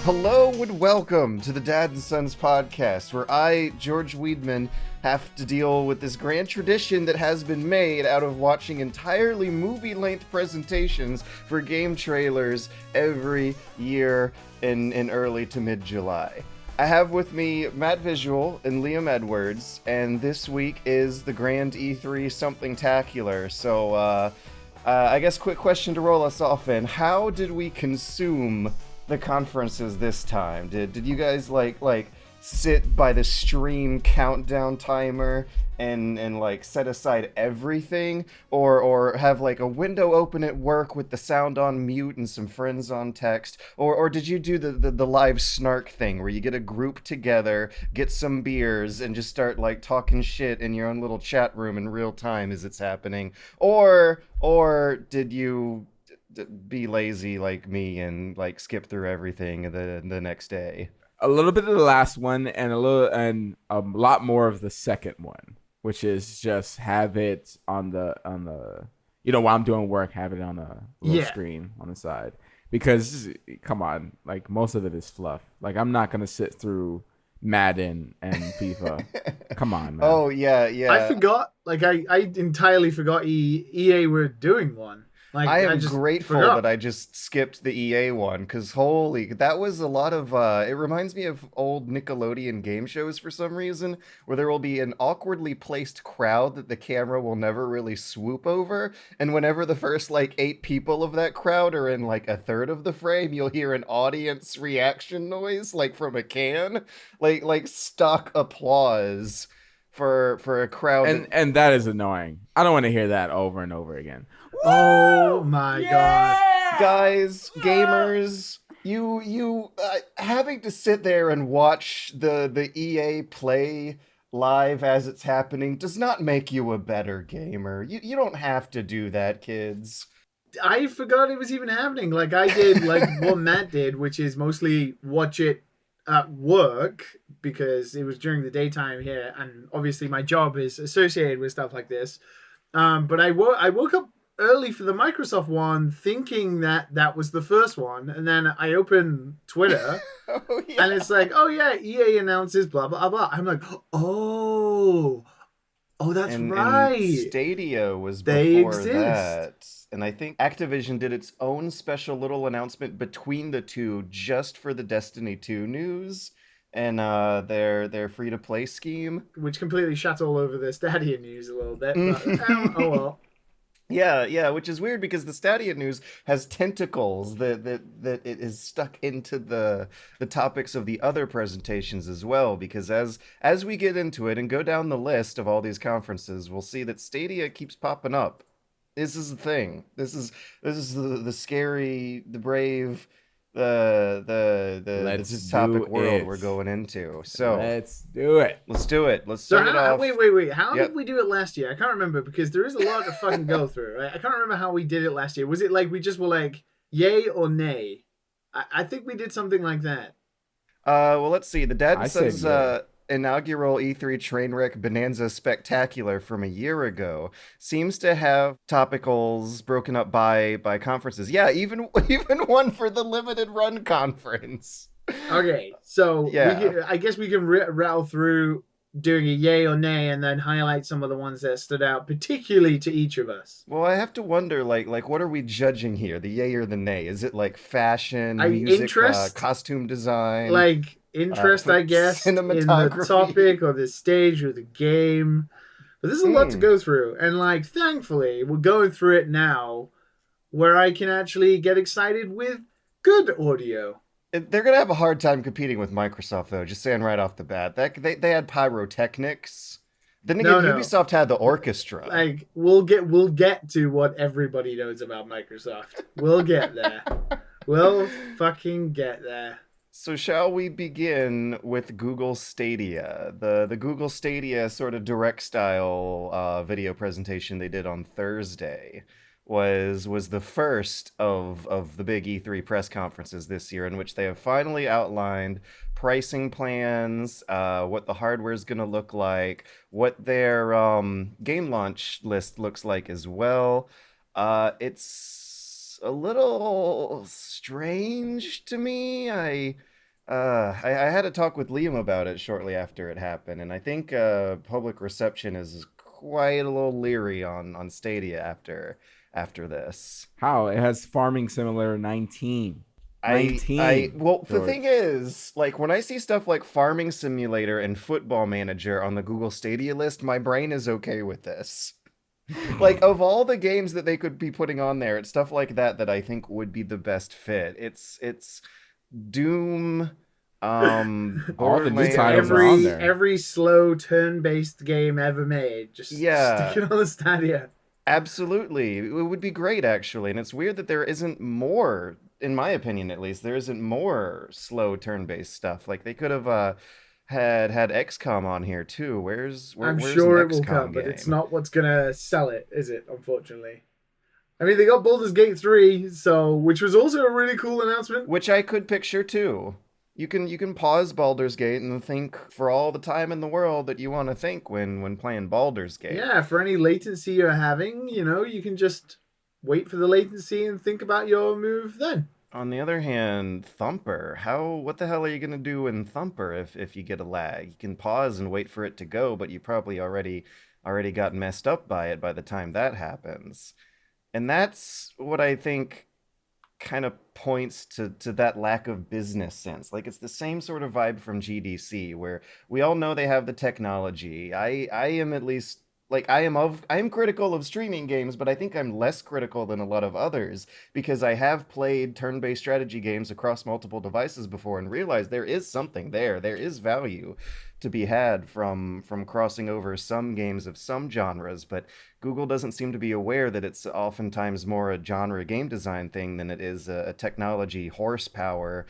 Hello and welcome to the Dad and Sons podcast, where I, George Weidman, have to deal with this grand tradition that has been made out of watching entirely movie-length presentations for game trailers every year in early to mid-July. I have with me Matt Visual and Liam Edwards, and this week is the Grand E3 Somethingtacular. So, I guess quick question to roll us off in. How did we consume the conferences this time? Did you guys like sit by the stream countdown timer and like set aside everything, or have like a window open at work with the sound on mute and some friends on text, or did you do the live snark thing where you get a group together, get some beers, and just start like talking shit in your own little chat room in real time as it's happening, or did you be lazy like me and like skip through everything the next day? A little bit of the last one and a lot more of the second one, which is just have it on the while I'm doing work, have it on a little screen on the side, because come on, like most of it is fluff. Like I'm not gonna sit through Madden and FIFA. Come on, man. Oh yeah. I forgot. Like I entirely forgot EA were doing one. Like, I am grateful that I just skipped the EA one, because holy, that was a lot of, it reminds me of old Nickelodeon game shows for some reason, where there will be an awkwardly placed crowd that the camera will never really swoop over, and whenever the first, like, 8 people of that crowd are in, like, a third of the frame, you'll hear an audience reaction noise, like, from a can, like stock applause for a crowd. And that is annoying. I don't want to hear that over and over again. Oh my god. Guys, gamers, you having to sit there and watch the EA play live as it's happening does not make you a better gamer. You don't have to do that, kids. I forgot it was even happening. Like I did like what Matt did, which is mostly watch it at work, because it was during the daytime here, and obviously my job is associated with stuff like this. But I woke up early for the Microsoft one, thinking that was the first one, and then I open Twitter, and it's like, oh yeah, EA announces blah blah blah. I'm like, oh, that's right. And Stadia was before that, and I think Activision did its own special little announcement between the two, just for the Destiny 2 news and their free to play scheme, which completely shut all over the Stadia news a little bit. But, oh well. Yeah, which is weird because the Stadia news has tentacles that it is stuck into the topics of the other presentations as well, because as we get into it and go down the list of all these conferences, we'll see that Stadia keeps popping up. This is the thing. This is the scary, the brave, the topic world we're going into. So let's do it. Let's start it off. Wait. How did we do it last year? I can't remember, because there is a lot to fucking go through, right? I can't remember how we did it last year. Was it like we just were like, yay or nay? I think we did something like that. Well, let's see. The Dad says inaugural E3 Trainwreck Bonanza Spectacular from a year ago seems to have topicals broken up by conferences. Yeah, even one for the limited run conference. Okay, so yeah. I guess we can rattle through doing a yay or nay and then highlight some of the ones that stood out particularly to each of us. Well, I have to wonder, like what are we judging here? The yay or the nay? Is it like fashion, music, interest, costume design? Like interest, I guess, in the topic or the stage or the game. But there's a lot to go through, and like thankfully we're going through it now where I can actually get excited with good audio. They're gonna have a hard time competing with Microsoft, though, just saying right off the bat. They had pyrotechnics. Then again, Ubisoft had the orchestra. Like we'll get to what everybody knows about Microsoft. We'll get there. We'll fucking get there. So shall we begin with Google Stadia? The Google Stadia sort of direct style video presentation they did on Thursday was the first of the big E3 press conferences this year, in which they have finally outlined pricing plans, what the hardware is going to look like, what their game launch list looks like as well. It's a little strange to me. I had a talk with Liam about it shortly after it happened, and I think public reception is quite a little leery on Stadia after this. How? It has Farming Simulator 19. Well, the George. thing is, like, when I see stuff like Farming Simulator and Football Manager on the Google Stadia list, my brain is okay with this. Like, of all the games that they could be putting on there, it's stuff like that I think would be the best fit. It's Doom, All the new Borderlands. titles are on there. Every slow turn-based game ever made. Just Yeah. stick it on the Stadia. Absolutely. It would be great, actually. And it's weird that there isn't more, in my opinion at least, there isn't more slow turn-based stuff. Like, they could have had XCOM on here, too. Where's I'm where's sure an it will XCOM come, but it's game? not what's gonna sell it, is it? Unfortunately. I mean, they got Baldur's Gate 3, which was also a really cool announcement. Which I could picture, too. You can pause Baldur's Gate and think for all the time in the world that you want to think when playing Baldur's Gate. Yeah, for any latency you're having, you can just wait for the latency and think about your move then. On the other hand, Thumper, what the hell are you gonna do in Thumper if you get a lag? You can pause and wait for it to go, but you probably already got messed up by it by the time that happens. And that's what I think kind of points to that lack of business sense. Like, it's the same sort of vibe from GDC, where we all know they have the technology. I am at least like I am critical of streaming games, but I think I'm less critical than a lot of others because I have played turn-based strategy games across multiple devices before and realized there is something there. There is value to be had from crossing over some games of some genres, but Google doesn't seem to be aware that it's oftentimes more a genre game design thing than it is a technology horsepower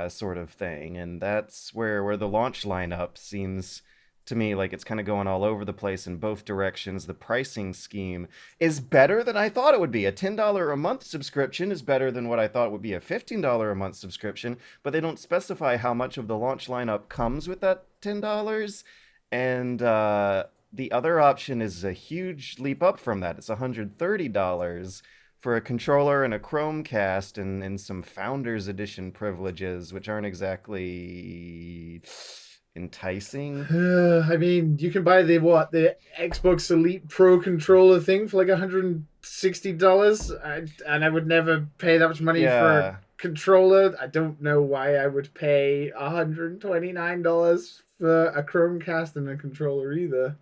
sort of thing, and that's where the launch lineup seems to me like it's kind of going all over the place in both directions. The pricing scheme is better than I thought it would be. A $10 a month subscription is better than what I thought would be a $15 a month subscription, but they don't specify how much of the launch lineup comes with that $10. And the other option is a huge leap up from that. It's $130 for a controller and a Chromecast and some Founders Edition privileges, which aren't exactly enticing. I mean, you can buy the Xbox Elite Pro controller thing for like $160, and I would never pay that much money for a controller. I don't know why I would pay $129 for a Chromecast and a controller either.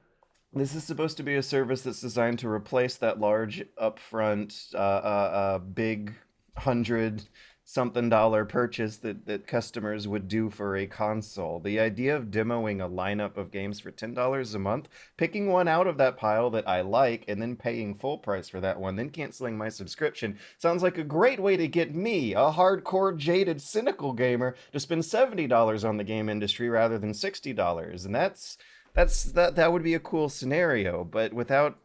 This is supposed to be a service that's designed to replace that large upfront, big $100-something purchase that customers would do for a console. The idea of demoing a lineup of games for $10 a month, picking one out of that pile that I like, and then paying full price for that one, then canceling my subscription, sounds like a great way to get me, a hardcore, jaded, cynical gamer, to spend $70 on the game industry rather than $60. And that would be a cool scenario, but without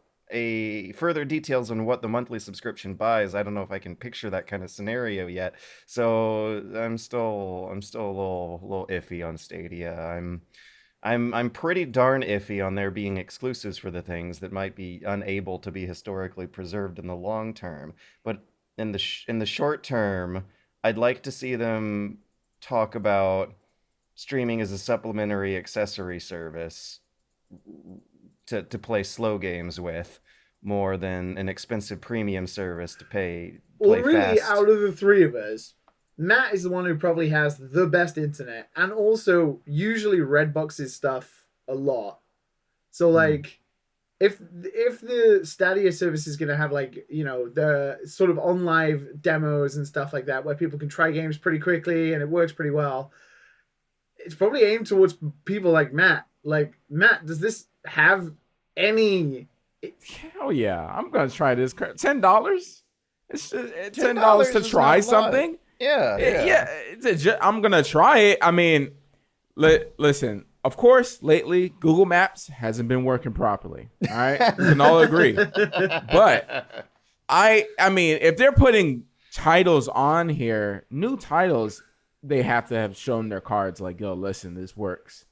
further details on what the monthly subscription buys, I don't know if I can picture that kind of scenario yet. So I'm still a little iffy on Stadia. I'm pretty darn iffy on there being exclusives for the things that might be unable to be historically preserved in the long term. But in the short term, I'd like to see them talk about streaming as a supplementary accessory service to play slow games with, more than an expensive premium service to play really, fast. Out of the three of us, Matt is the one who probably has the best internet, and also usually Redboxes stuff a lot. So like, if the Stadia service is gonna have like the sort of on live demos and stuff like that, where people can try games pretty quickly and it works pretty well, it's probably aimed towards people like Matt. Like, Matt, does this have any? Hell yeah, I'm gonna try this. $10? It's $10 $10 to is try not a lot. something. Yeah. I'm gonna try it. I mean, listen. Of course, lately Google Maps hasn't been working properly. All right, we can all agree. But I mean, if they're putting titles on here, new titles, they have to have shown their cards. Like, yo, listen, this works.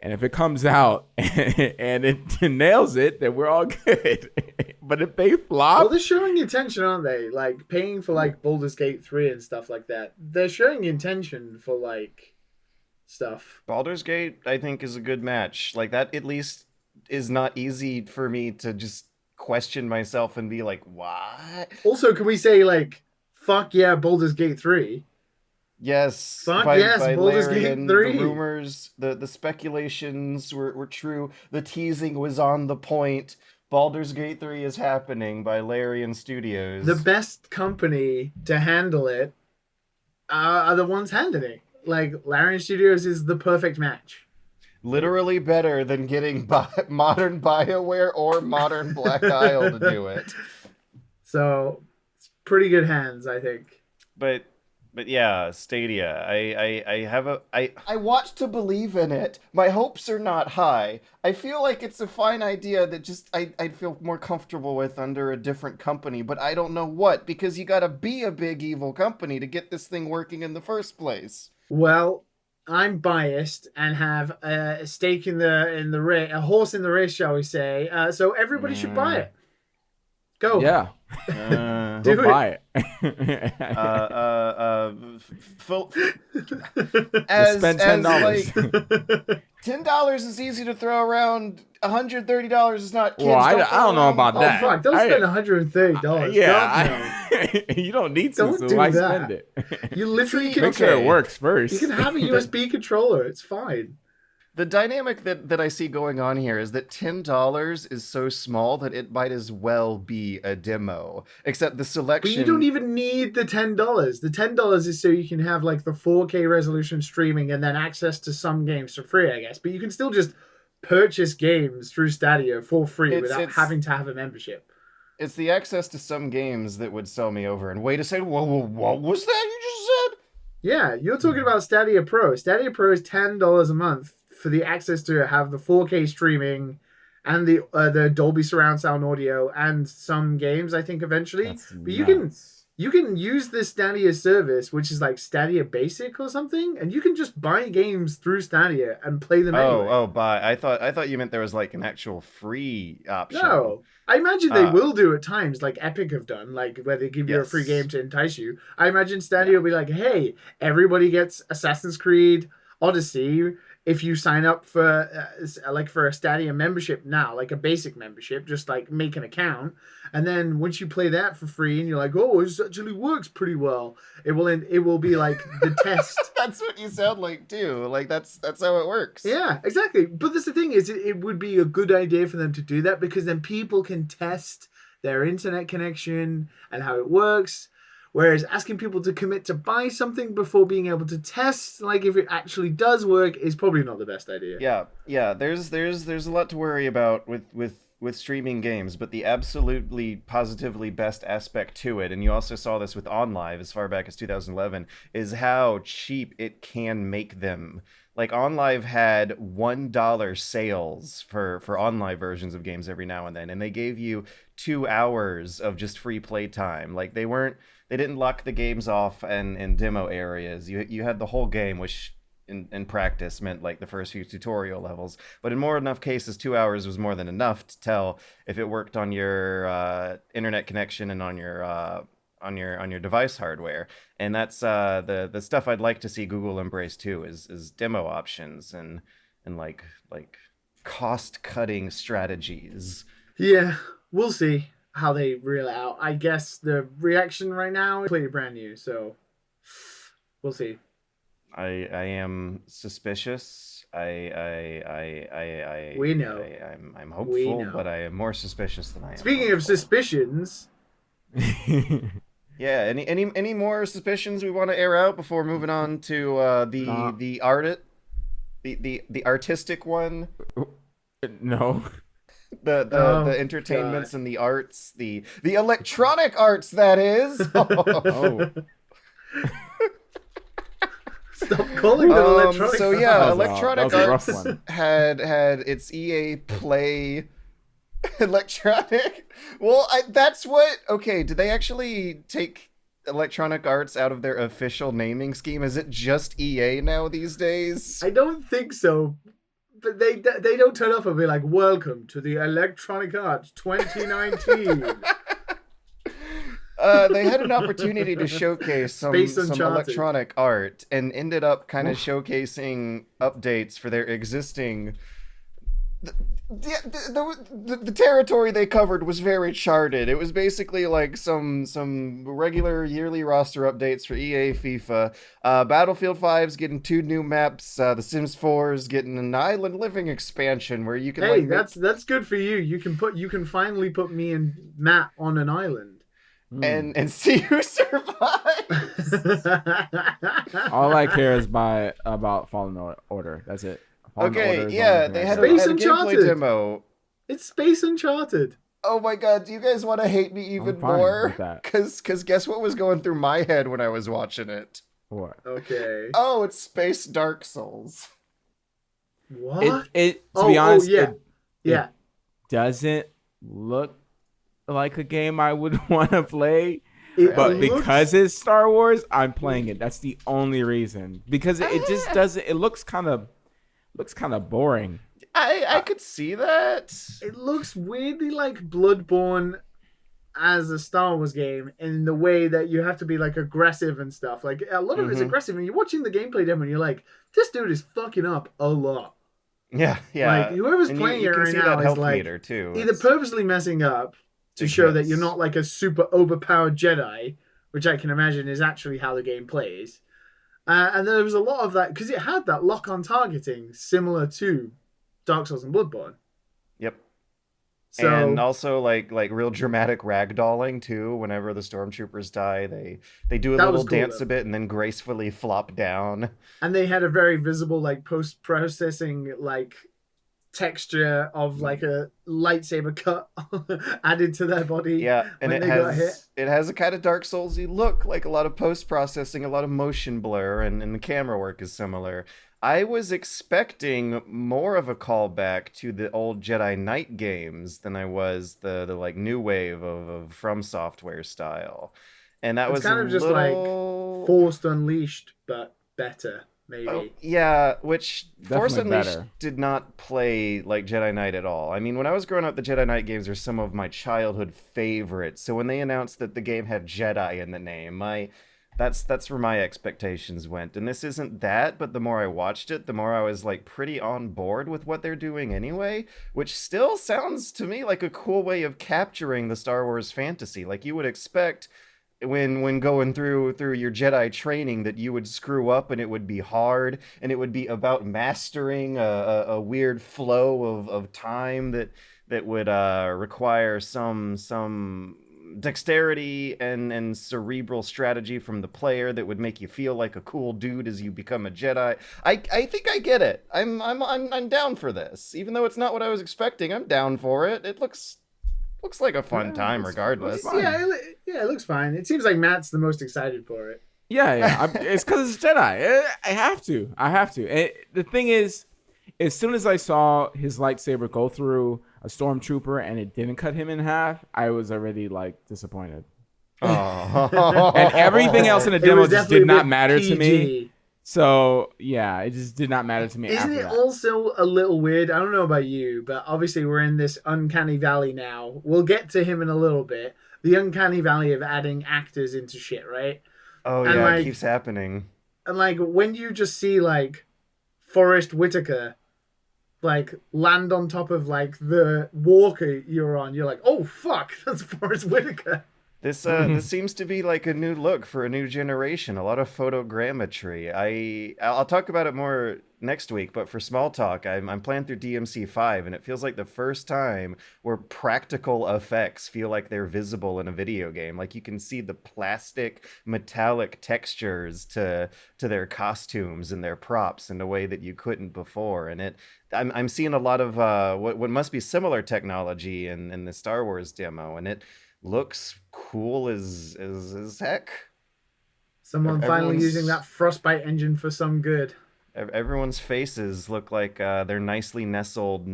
And if it comes out and it nails it, then we're all good. But if they flop, Well, they're showing intention, aren't they? Like paying for like Baldur's Gate 3 and stuff like that. They're showing intention for like stuff. Baldur's Gate, I think, is a good match. Like that, at least, is not easy for me to just question myself and be like, "What?" Also, can we say like, "Fuck yeah, Baldur's Gate 3"? Yes, Fuck yes, Baldur's Gate Larian, 3. the rumors, the speculations were true. The teasing was on the point. Baldur's Gate 3 is happening by Larian Studios. The best company to handle it are the ones handling it. Like Larian Studios is the perfect match. Literally better than getting modern BioWare or modern Black Isle to do it. So it's pretty good hands, I think. But yeah, Stadia. I want to believe in it. My hopes are not high. I feel like it's a fine idea that just I'd feel more comfortable with under a different company, but I don't know what, because you gotta be a big evil company to get this thing working in the first place. Well, I'm biased and have a stake in the race, a horse in the race, shall we say? So everybody should buy it. Go. yeah, Do go it. buy it. Spend $10. Like, $10 is easy to throw around. $130 is not. Kids Well, I don't don't know about Oh that. fuck! Don't spend $130. Yeah, you don't need to. Don't So do why that. spend it? You literally can. Make sure it works first. You can have a USB controller. It's fine. The dynamic that I see going on here is that $10 is so small that it might as well be a demo. Except the selection. But you don't even need the $10. The $10 is so you can have like the 4K resolution streaming and then access to some games for free, I guess. But you can still just purchase games through Stadia for free without having to have a membership. It's the access to some games that would sell me over. And wait a second, what was that you just said? Yeah, you're talking about Stadia Pro. Stadia Pro is $10 a month for the access to have the 4K streaming and the Dolby surround sound audio and some games, I think, eventually. That's But nuts. you can use the Stadia service, which is like Stadia Basic or something, and you can just buy games through Stadia and play them anyway. Buy. I thought you meant there was like an actual free option. No. I imagine they will do at times, like Epic have done, like where they give you a free game to entice you. I imagine Stadia will be like, hey, everybody gets Assassin's Creed Odyssey if you sign up for a Stadia membership now, like a basic membership, just like make an account, and then once you play that for free and you're like, oh, this actually works pretty well, it will be like the test. That's what you sound like too. Like that's how it works. Yeah, exactly. But that's the thing is, it would be a good idea for them to do that because then people can test their internet connection and how it works. Whereas asking people to commit to buy something before being able to test, like if it actually does work, is probably not the best idea. Yeah. There's a lot to worry about with streaming games, but the absolutely positively best aspect to it, and you also saw this with OnLive as far back as 2011, is how cheap it can make them. Like OnLive had $1 sales for OnLive versions of games every now and then, and they gave you 2 hours of just free play time. Like they didn't lock the games off in demo areas. You had the whole game, which in practice meant like the first few tutorial levels. But in more enough cases, 2 hours was more than enough to tell if it worked on your internet connection and on your device hardware. And that's the stuff I'd like to see Google embrace too, is demo options and like cost cutting strategies. Yeah, we'll see how they reel it out. I guess the reaction right now is completely brand new, so we'll see. I am suspicious. We know. I'm hopeful, but I am more suspicious than I am. Speaking of suspicions, yeah. Any more suspicions we want to air out before moving on to the artistic one? No. The entertainments and the arts, the electronic arts, that is. Oh. stop calling them electronic. So yeah, That was Electronic a rough Arts one. had its EA Play electronic. Well, that's what. Okay, did they actually take Electronic Arts out of their official naming scheme? Is it just EA now these days? I don't think so. But they don't turn up and be like, "Welcome to the Electronic Arts 2019." They had an opportunity to showcase some Uncharted. electronic art and ended up kind of showcasing updates for their existing. The territory they covered was very charted. It was basically like some regular yearly roster updates for EA, FIFA. Battlefield 5's getting 2 new maps. The Sims 4's getting an island living expansion where you can. Hey, that's good for you. You can finally put me and Matt on an island. And see who survives. All I care is about Fallen Order. That's it. Okay, yeah, they had a gameplay demo. It's Space Uncharted. Oh my god, do you guys want to hate me even more? Because guess what was going through my head when I was watching it? What? Okay. Oh, it's Space Dark Souls. What? To be honest, it doesn't look like a game I would want to play. Because it's Star Wars, I'm playing it. That's the only reason. Because it just doesn't. It looks kind of boring. I could see that. It looks weirdly like Bloodborne as a Star Wars game in the way that you have to be like aggressive and stuff. Like a lot of it's aggressive, and you're watching the gameplay demo and you're like, this dude is fucking up a lot. Yeah. Like whoever's playing it right now is like either purposely messing up to show that you're not like a super overpowered Jedi, which I can imagine is actually how the game plays. And there was a lot of that because it had that lock-on targeting similar to Dark Souls and Bloodborne. Yep. So, and also like real dramatic ragdolling too. Whenever the stormtroopers die, they do a little dance a bit and then gracefully flop down. And they had a very visible like post-processing like texture of like a lightsaber cut added to their body. Yeah, and it has a kind of Dark Soulsy look, like a lot of post-processing, a lot of motion blur, and the camera work is similar. I was expecting more of a callback to the old Jedi Knight games than I was the like new wave of From Software style. And that was kind of just like Force Unleashed, but better. Maybe. Oh, yeah, which Definitely Force Unleashed better. did not play like Jedi Knight at all. I mean, when I was growing up, the Jedi Knight games are some of my childhood favorites. So when they announced that the game had Jedi in the name, that's where my expectations went. And this isn't that, but the more I watched it, the more I was like pretty on board with what they're doing anyway, which still sounds to me like a cool way of capturing the Star Wars fantasy. Like you would expect when going through your Jedi training that you would screw up and it would be hard and it would be about mastering a weird flow of time that would require some dexterity and cerebral strategy from the player that would make you feel like a cool dude as you become a Jedi. I think I get it. I'm down for this. Even though it's not what I was expecting, I'm down for it. It looks like a fun time regardless. It looks fine. It seems like Matt's the most excited for it. Yeah. It's because it's Jedi. I have to. And the thing is, as soon as I saw his lightsaber go through a stormtrooper and it didn't cut him in half, I was already like disappointed. Oh. And everything else in the demo just did not matter PG. to me. So yeah, it just did not matter to me. Isn't it also a little weird? I don't know about you, but obviously we're in this uncanny valley now. We'll get to him in a little bit. The uncanny valley of adding actors into shit, right? Oh and yeah, like, it keeps happening. And like when you just see like Forrest Whitaker like land on top of like the walker you're on, you're like, oh fuck, that's Forrest Whitaker. This seems to be like a new look for a new generation. A lot of photogrammetry. I'll talk about it more next week, but for small talk, I'm playing through DMC5, and it feels like the first time where practical effects feel like they're visible in a video game. Like you can see the plastic, metallic textures to their costumes and their props in a way that you couldn't before. And I'm seeing a lot of what must be similar technology in the Star Wars demo, and it looks cool as heck. Someone finally using that Frostbite engine for some good. Everyone's faces look like they're nicely nestled.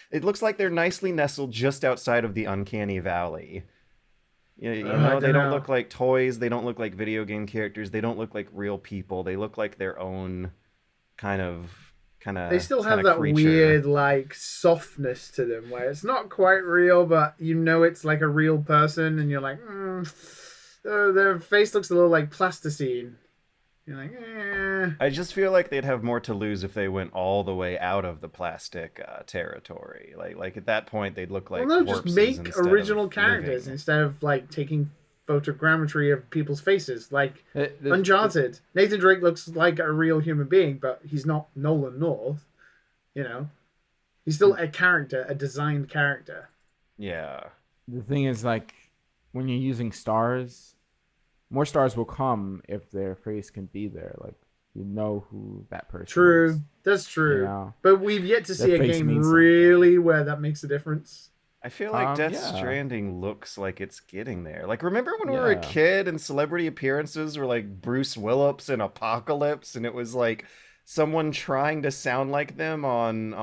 It looks like they're nicely nestled just outside of the uncanny valley. You know, they don't look like toys. They don't look like video game characters. They don't look like real people. They look like their own kind of kind of They still have that creature. weird like softness to them, where it's not quite real, but you know it's like a real person, and you're like, their face looks a little like plasticine. You're like, I just feel like they'd have more to lose if they went all the way out of the plastic territory. Like at that point, they'd look like well, no, just corpses make instead original of characters living. instead of like taking photogrammetry of people's faces, like The- Uncharted. Nathan Drake looks like a real human being, but he's not Nolan North. You know, he's still a character, a designed character. Yeah. The thing is, like, when you're using stars, more stars will come if their face can be there. Like, you know who that person is. True, that's true. You know? But we've yet to see Their a face game means really where that makes a difference. I feel like Death Yeah. Stranding looks like it's getting there. Like, remember when we were a Yeah. kid and celebrity appearances were like Bruce Willis in Apocalypse, and it was like someone trying to sound like them on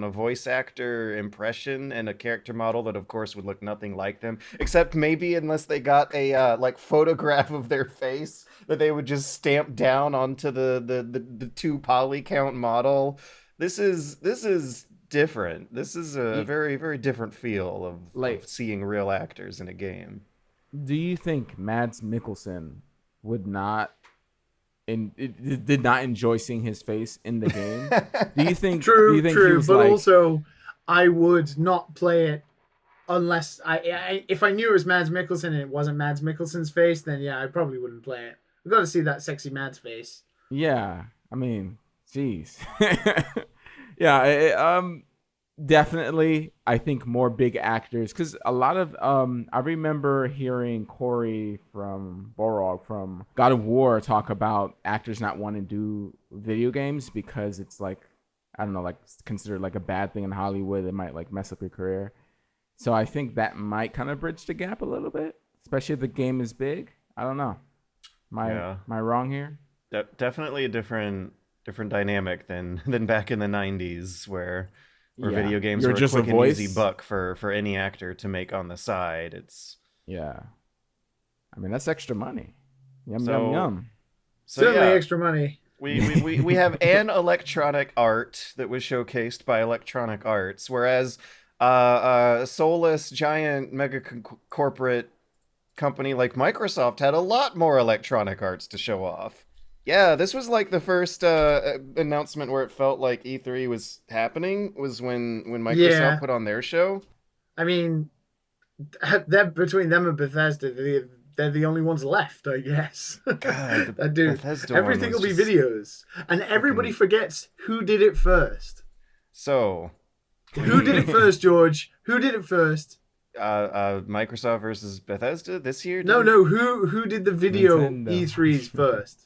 a voice actor impression and a character model that, of course, would look nothing like them, except maybe unless they got a like photograph of their face that they would just stamp down onto the 2 poly count model. This is different. This is a very, very different feel of seeing real actors in a game. Do you think Mads Mikkelsen would not did not enjoy seeing his face in the game? Do you think? True, do you think he true. was But like, also, I would not play it unless if I knew it was Mads Mikkelsen and it wasn't Mads Mikkelsen's face, then yeah, I probably wouldn't play it. We've got to see that sexy Mads face. Yeah, I mean, jeez. Definitely. I think more big actors, because a lot of I remember hearing Corey from Borog from God of War talk about actors not wanting to do video games because it's like, I don't know, like considered like a bad thing in Hollywood. It might like mess up your career. So I think that might kind of bridge the gap a little bit, especially if the game is big. I don't know. Am I wrong here? Definitely a different dynamic than back in the 90s where video games were just a quick a voice. and easy buck for any actor to make on the side. It's I mean, that's extra money. Yum, So- yum, yum. so Certainly yeah, extra money. we have an Electronic Art that was showcased by Electronic Arts, whereas a soulless giant mega corporate company like Microsoft had a lot more Electronic Arts to show off. Yeah, this was like the first announcement where it felt like E3 was happening, was when Microsoft Yeah. put on their show. I mean, that between them and Bethesda, they're the only ones left, I guess. God, that do Bethesda one everything was will be just videos, and everybody forgets who did it first. So, Who did it first, George? Who did it first? Microsoft versus Bethesda this year? No, who did the video Nintendo. E3s first?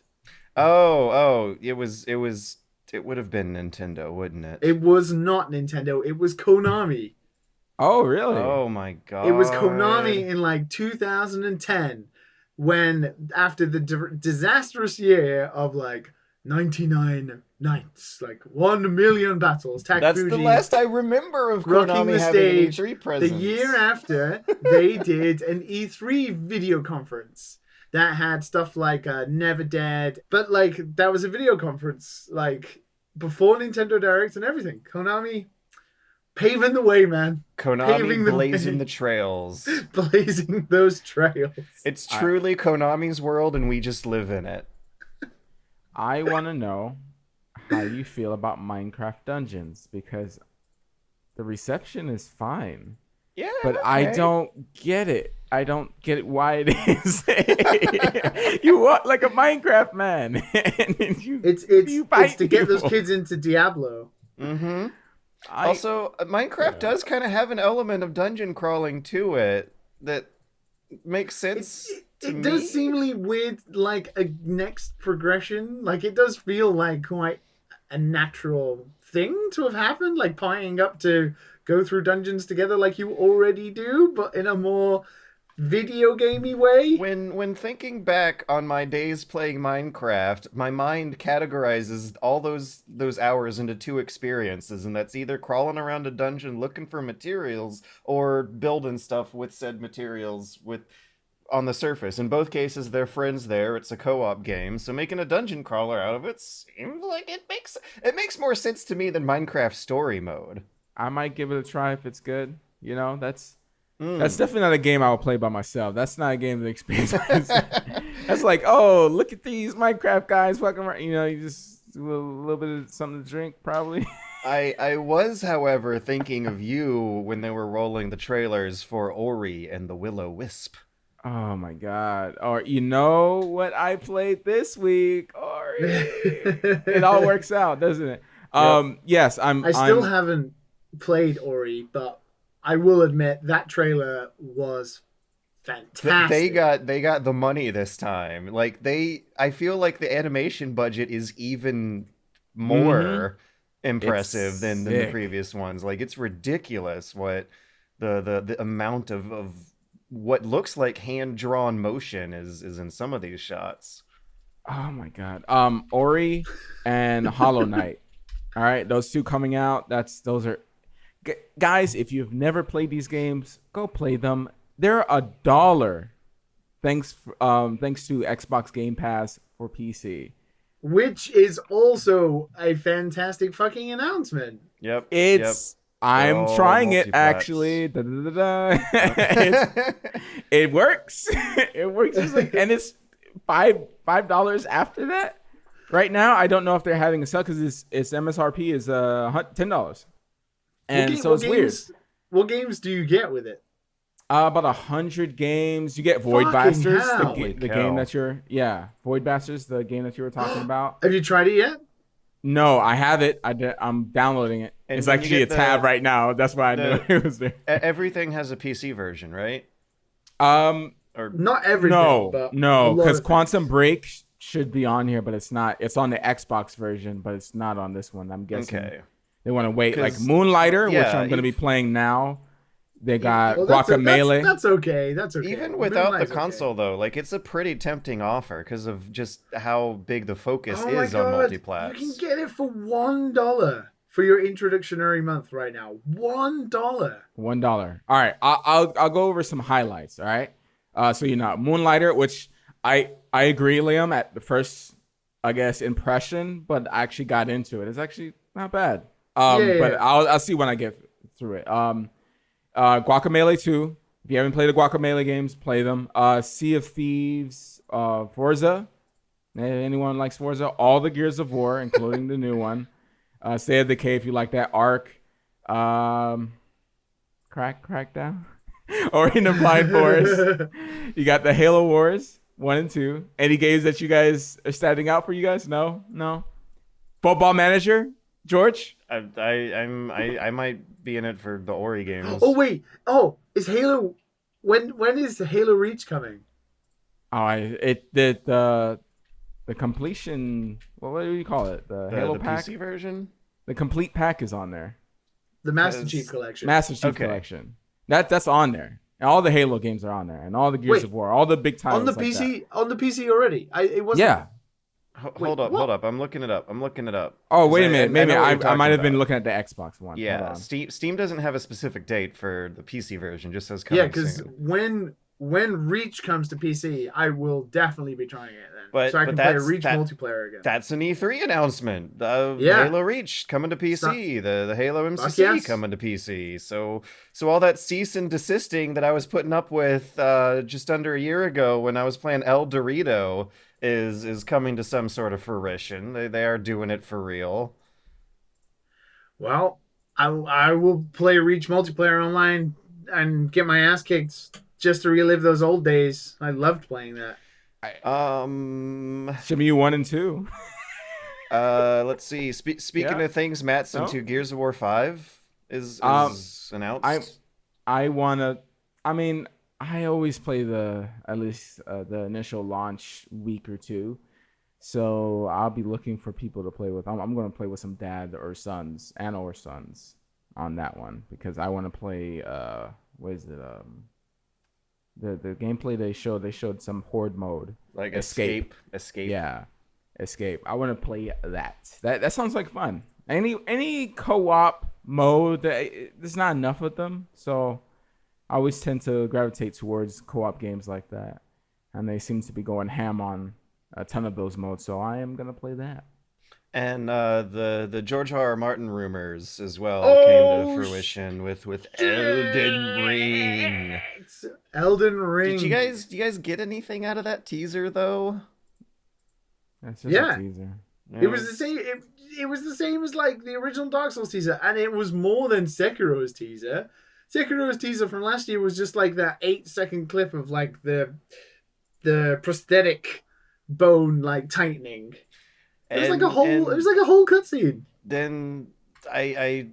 It would have been Nintendo, wouldn't it? It was not Nintendo. It was Konami. Oh, really? Oh my god. It was Konami in like 2010, when after the disastrous year of like 99 nights, like 1 million battles, That's the Fuji last I remember of rocking Konami the having an stage. E3 presence. The year after, they did an E3 video conference that had stuff like Never Dead, but like that was a video conference like before Nintendo Direct and everything. Konami paving the way, man. Paving Konami the blazing way. the trails. Blazing those trails. It's truly Konami's world and we just live in it. I want to know how you feel about Minecraft Dungeons, because the reception is fine, Yeah. but okay. I don't get it. I don't get it why it is. You want like a Minecraft man. And you It's fight to get those people. kids into Diablo. Mm-hmm. Also, Minecraft does kind of have an element of dungeon crawling to it that makes sense. It does seemly weird, like a next progression. Like it does feel like quite a natural thing to have happened, like partying up to go through dungeons together like you already do, but in a more video gamey way. When thinking back on my days playing Minecraft, my mind categorizes all those hours into 2 experiences, and that's either crawling around a dungeon looking for materials or building stuff with said materials with on the surface. In both cases, they're friends there. It's a co-op game, so making a dungeon crawler out of it seems like it makes more sense to me than Minecraft story mode. I might give it a try if it's good. You know, that's Mm. definitely not a game I will play by myself. That's not a game that experiences. That's like, oh, look at these Minecraft guys fucking around. You know, you just do a little bit of something to drink, probably. I was, however, thinking of you when they were rolling the trailers for Ori and the Will-O-Wisp. Oh my god! Or you know what I played this week? Ori. It all works out, doesn't it? Yep. Yes, I still haven't played Ori, but I will admit that trailer was fantastic. They got the money this time. Like I feel like the animation budget is even more impressive than the previous ones. Like it's ridiculous what the amount of what looks like hand-drawn motion is in some of these shots. Oh my god. Ori and Hollow Knight. All right, those two coming out. Those are guys, if you've never played these games, go play them. They're $1 thanks to Xbox Game Pass for PC. Which is also a fantastic fucking announcement. Yep. I'm trying it actually. It works. It works. And it's $5 after that. Right now, I don't know if they're having a sale because its MSRP is $10. And so it's weird. What games do you get with it? About 100 games. You get Void Bastards, the game that Void Bastards, the game that you were talking about. Have you tried it yet? No, I have it. I'm downloading it. And it's actually a tab right now. That's why I knew it was there. Everything has a PC version, right? Or not everything. No, because Quantum Break should be on here, but it's not. It's on the Xbox version, but it's not on this one. I'm guessing they want to wait. Like Moonlighter, which I'm going to be playing now. They got Guacamelee. That's okay. Even without the console, though, like it's a pretty tempting offer because of just how big the focus is on multiplats. You can get it for $1 for your introductory month right now. $1. $1. All right, I'll go over some highlights. All right, so Moonlighter, which I agree, Liam, at the first, I guess, impression, but I actually got into it. It's actually not bad. But I'll see when I get through it. Guacamelee 2. If you haven't played the Guacamelee games, play them. Sea of Thieves, Forza. Anyone likes Forza? All the Gears of War, including the new one. State of Decay, if you like that. Ark. Crackdown. Or in the Blind Forest. You got the Halo Wars 1 and 2. Any games that you guys are standing out for you guys? No. Football Manager, George. I might be in it for the Ori games. Oh wait. Oh, is Halo? When is Halo Reach coming? The completion. What do you call it? The Halo pack PC version. The complete pack is on there. The Master Chief Collection. Collection. That's on there. And all the Halo games are on there, and all the Gears of War, all the big titles. On the PC. On the PC already. It wasn't. Yeah. Hold up. I'm looking it up. Oh, wait a minute. Maybe I might have been looking at the Xbox one. Yeah, Steam doesn't have a specific date for the PC version. Just says coming soon. because when Reach comes to PC, I will definitely be trying it then. So I can play Reach multiplayer again. That's an E3 announcement. Halo Reach coming to PC. The Halo MCC coming to PC. So all that cease and desisting that I was putting up with just under a year ago when I was playing El Dorito is coming to some sort of fruition. They are doing it for real. Well, I will play Reach multiplayer online and get my ass kicked just to relive those old days. I loved playing that. Shimmy 1 and 2. Let's see. Speaking of things, Matt's into Gears of War 5 is announced. I always play the initial launch week or two, so I'll be looking for people to play with. I'm going to play with some dad or sons on that one because I want to play. What is it? The gameplay they showed some horde mode like escape. Yeah, escape. I want to play that. That sounds like fun. Any co-op mode, there's not enough of them, so. I always tend to gravitate towards co-op games like that, and they seem to be going ham on a ton of those modes. So I am gonna play that. And the George R.R. Martin rumors as well came to fruition with Elden Ring. Elden Ring. Did you guys get anything out of that teaser though? That's just a teaser. Yeah. It was the same. It was the same as like the original Dark Souls teaser, and it was more than Sekiro's teaser. Sekiro's teaser from last year was just like that 8-second clip of like the prosthetic bone like tightening. It was like a whole cutscene. Then I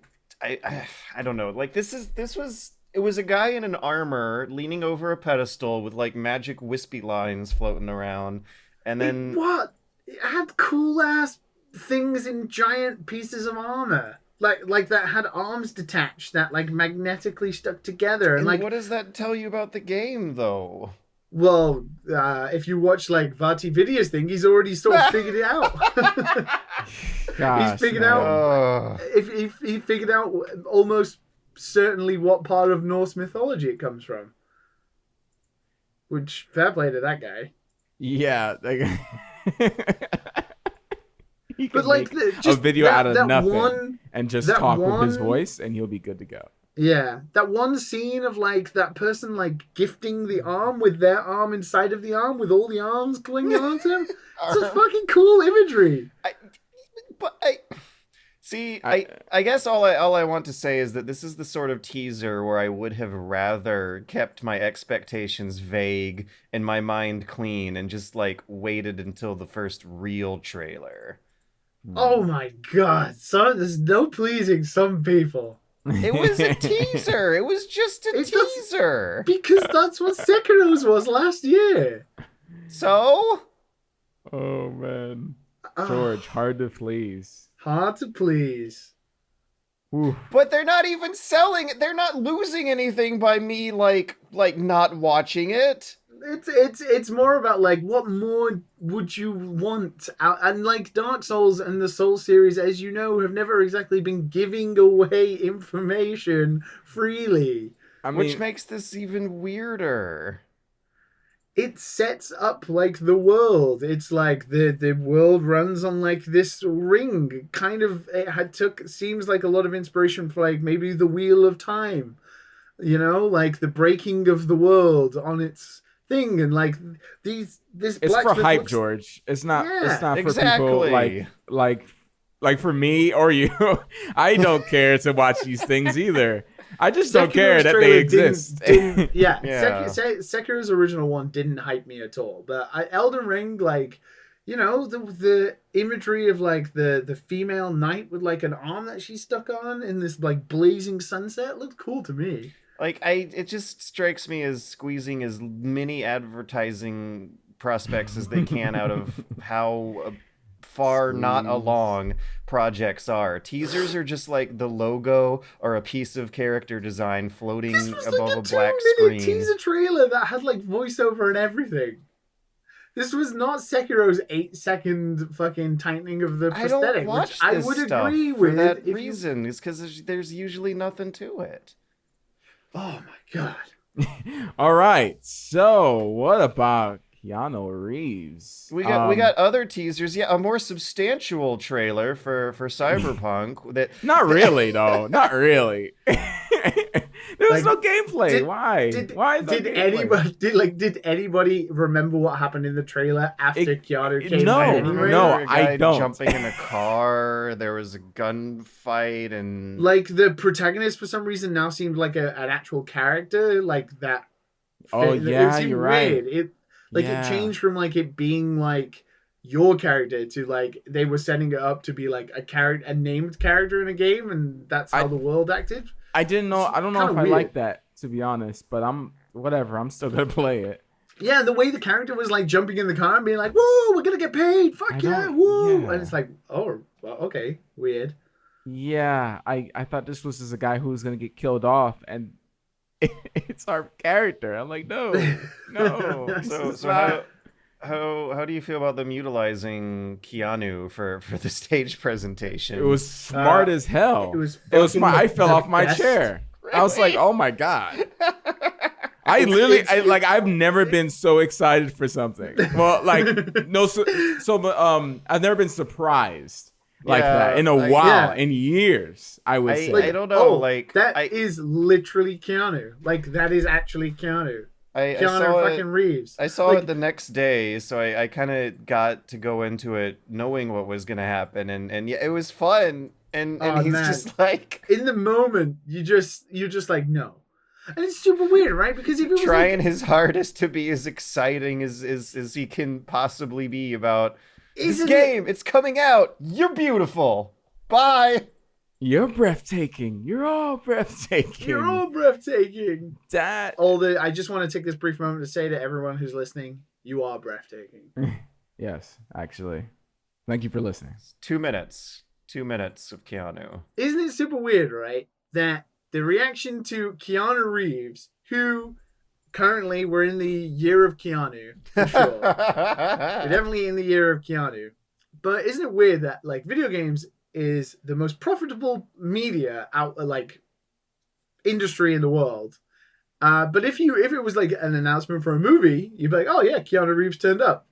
don't know. Like it was a guy in an armor leaning over a pedestal with like magic wispy lines floating around, and then it had cool ass things in giant pieces of armor. Like that had arms detached that like magnetically stuck together. And like, what does that tell you about the game though? Well, if you watch like Vati Vidya's thing, he's already sort of figured it out. He's figured out. If he figured out almost certainly what part of Norse mythology it comes from. Which, fair play to that guy. Yeah. He but can like make a video out of nothing and just talk with his voice, and he'll be good to go. Yeah, that one scene of like that person like gifting the arm with their arm inside of the arm with all the arms clinging onto him. It's a fucking cool imagery. I guess all I want to say is that this is the sort of teaser where I would have rather kept my expectations vague and my mind clean and just like waited until the first real trailer. Oh my god, there's no pleasing some people. It was a teaser. It was just a teaser. Because that's what Sekiro's was last year. So? Oh man. George, hard to please. Hard to please. Ooh. But they're not even selling it. They're not losing anything by me like not watching it. It's more about like what more would you want, and like Dark Souls and the Soul series, as you know, have never exactly been giving away information freely. Which makes this even weirder. It sets up like the world. It's like the world runs on like this ring. Kind of seems like a lot of inspiration for like maybe the Wheel of Time. You know, like the breaking of the world on its thing, and like this it's for hype, George. It's not for people like for me or you. I don't care to watch these things either. I just don't care that they exist. Yeah. Sekiro's original one didn't hype me at all, but Elden Ring, like, you know, the imagery of like the female knight with like an arm that she stuck on in this like blazing sunset looked cool to me. Like it just strikes me as squeezing as many advertising prospects as they can out of how far not along projects are. Teasers are just like the logo or a piece of character design floating above like a black screen. Teaser trailer that had like voiceover and everything. This was not Sekiro's 8-second fucking tightening of the prosthetic. I don't watch which this I would stuff agree for with that reason. It's because there's usually nothing to it. Oh my god. All right. So what about Keanu Reeves? We got other teasers. Yeah, a more substantial trailer for Cyberpunk. That not really though. Not really. There's no gameplay. Why? Did anybody remember what happened in the trailer after Keanu came no, out anyway? No, I don't. Jumping in a car, there was a gunfight, and like the protagonist for some reason now seemed like an actual character, like that. Oh yeah, you're right. It changed from like it being like your character to like they were setting it up to be like a named character in a game, and that's how the world acted. I didn't know. I don't know if I like that, to be honest, but I'm still gonna play it. Yeah, the way the character was like jumping in the car and being like, "Whoa, we're gonna get paid! Fuck yeah, woo!" Yeah. And it's like, oh, well, okay, weird. Yeah, I thought this was just a guy who was gonna get killed off, and it's our character. I'm like, no. So how do you feel about them utilizing Keanu for the stage presentation? It was smart as hell. It was smart. I fell off my chair. Really? I was like, oh my god. I've never been so excited for something. Well, like I've never been surprised like that in a while, in years. I would say. I don't know. That is literally Keanu. Like that is actually Keanu. Keanu fucking Reeves. I saw it the next day, so I kind of got to go into it knowing what was gonna happen, and yeah, it was fun. And he's just like, in the moment, you're just like, no. And it's super weird, right? Because if it was trying his hardest to be as exciting as he can possibly be about this game. It's coming out. You're beautiful. Bye. You're breathtaking. You're all breathtaking. You're all breathtaking. That. I just want to take this brief moment to say to everyone who's listening, you are breathtaking. Yes, actually. Thank you for listening. 2 minutes. 2 minutes of Keanu. Isn't it super weird, right? That the reaction to Keanu Reeves, who currently we're in the year of Keanu, for sure. We're definitely in the year of Keanu. But isn't it weird that like video games is the most profitable media industry in the world? But if it was like an announcement for a movie, you'd be like, oh yeah, Keanu Reeves turned up.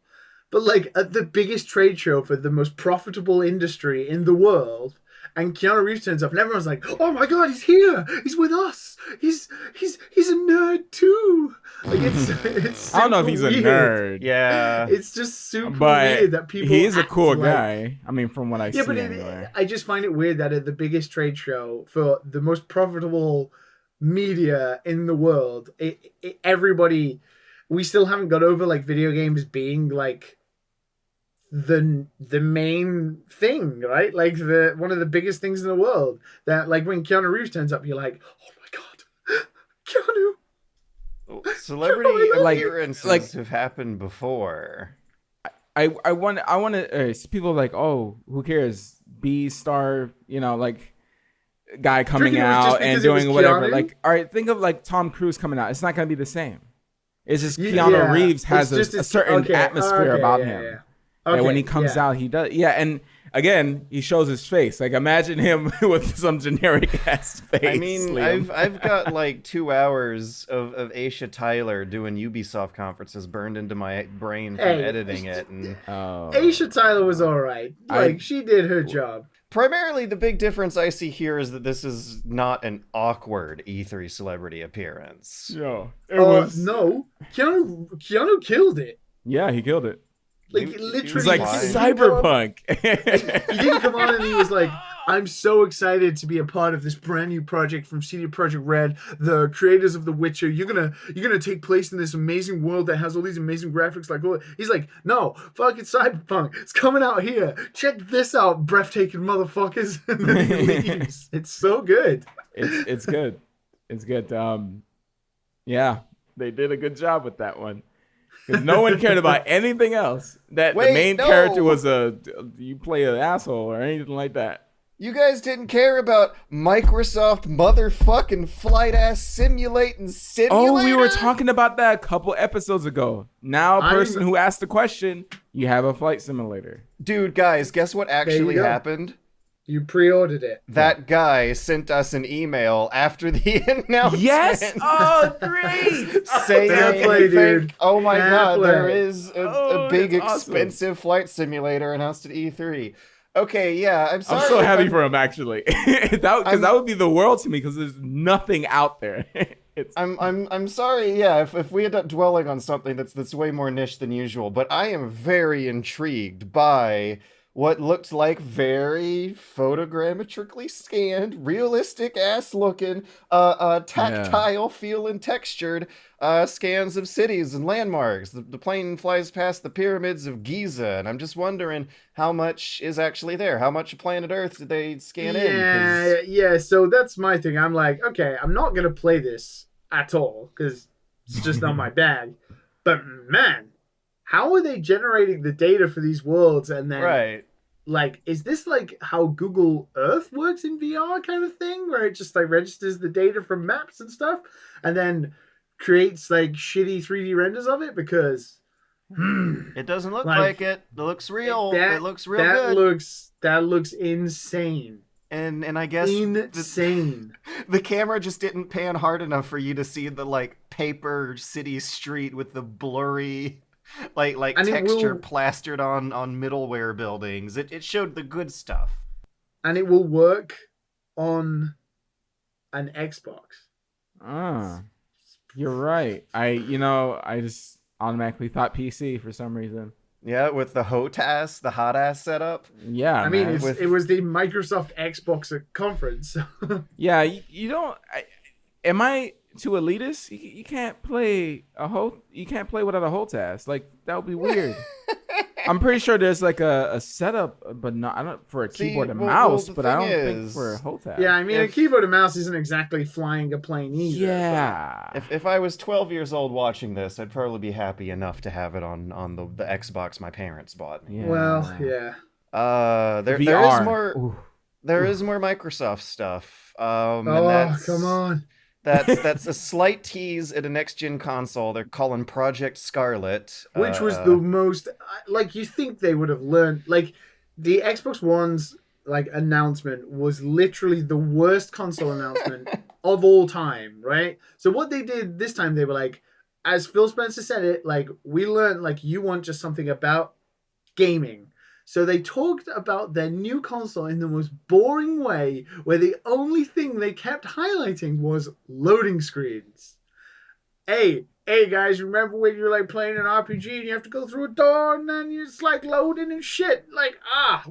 But like at the biggest trade show for the most profitable industry in the world, and Keanu Reeves turns up, and everyone's like, "Oh my god, he's here! He's with us! He's a nerd too!" Like it's I don't know if he's weird. a nerd. Yeah, it's just super weird that people. He's a cool like... guy. I mean, from what I see. Yeah, but I just find it weird that at the biggest trade show for the most profitable media in the world, everybody, we still haven't got over like video games being like the main thing, right? Like one of the biggest things in the world. That like when Keanu Reeves turns up, you're like, oh my god, Keanu. Celebrity appearances have happened before. I want to people are like, oh, who cares? B star, like guy coming out and doing whatever. Like, all right, think of like Tom Cruise coming out. It's not gonna be the same. It's just Keanu Reeves has a certain atmosphere about him. Yeah. Okay, and when he comes out, he does. Yeah, and again, he shows his face. Like, imagine him with some generic ass face. I mean, I've got like 2 hours of Aisha Tyler doing Ubisoft conferences burned into my brain from editing it. And Aisha Tyler was all right. Like, she did her job. Primarily, the big difference I see here is that this is not an awkward E3 celebrity appearance. No, no. Keanu killed it. Yeah, he killed it. Like literally, it was like cyberpunk. He didn't come on and he was like, "I'm so excited to be a part of this brand new project from CD Projekt Red, the creators of The Witcher. You're gonna take place in this amazing world that has all these amazing graphics." Like, he's like, "No, fucking cyberpunk. It's coming out here. Check this out, breathtaking motherfuckers." And then he leaves. It's so good. It's good. It's good. Yeah, they did a good job with that one. Because no one cared about anything else. The main character was you play an asshole or anything like that. You guys didn't care about Microsoft motherfucking flight ass simulator? Oh, we were talking about that a couple episodes ago. Now, person who asked the question, you have a flight simulator. Dude, guys, guess what actually happened? You pre-ordered it. That guy sent us an email after the announcement. Yes! Oh, great! Saying, oh my god, there is a big expensive flight simulator announced at E3. Okay, yeah, I'm sorry. I'm so happy for him, actually. That would be the world to me, because there's nothing out there. I'm sorry, yeah, if we end up dwelling on something that's way more niche than usual, but I am very intrigued by what looked like very photogrammetrically scanned, realistic ass looking, tactile feel and textured scans of cities and landmarks. The plane flies past the pyramids of Giza, and I'm just wondering how much is actually there. How much of planet Earth did they scan in? Yeah, so that's my thing. I'm like, okay, I'm not going to play this at all, because it's just not my bag. But man, how are they generating the data for these worlds and then like, is this like how Google Earth works in VR kind of thing, where it just like registers the data from maps and stuff and then creates like shitty 3D renders of it? Because it doesn't look like it. It looks real. It looks real good. That looks insane. And I guess insane. The camera just didn't pan hard enough for you to see the like paper city street with the blurry like And texture plastered on middleware buildings. It showed the good stuff. And it will work on an Xbox. You're right. I just automatically thought PC for some reason. Yeah, with the hot ass setup. Yeah, I mean, it was the Microsoft Xbox conference. Yeah, you don't. Am I too elitist? You can't play You can't play without a hot ass. Like that would be weird. I'm pretty sure there's like a setup, but not I don't for a keyboard and mouse. But I don't think for a hot ass. Yeah, I mean, a keyboard and mouse isn't exactly flying a plane either. Yeah. If I was 12 years old watching this, I'd probably be happy enough to have it on the Xbox my parents bought me. Yeah. Well, yeah. There is more. Ooh. There is more Microsoft stuff. And come on. That's a slight tease at a next-gen console they're calling Project Scarlet. Which was the most... Like, you think they would have learned... Like, the Xbox One's, like, announcement was literally the worst console announcement of all time, right? So what they did this time, they were like, as Phil Spencer said it, like, we learned, like, you want just something about gaming. So they talked about their new console in the most boring way, where the only thing they kept highlighting was loading screens. Hey guys, remember when you're like playing an RPG and you have to go through a door and then it's like loading and shit? Like,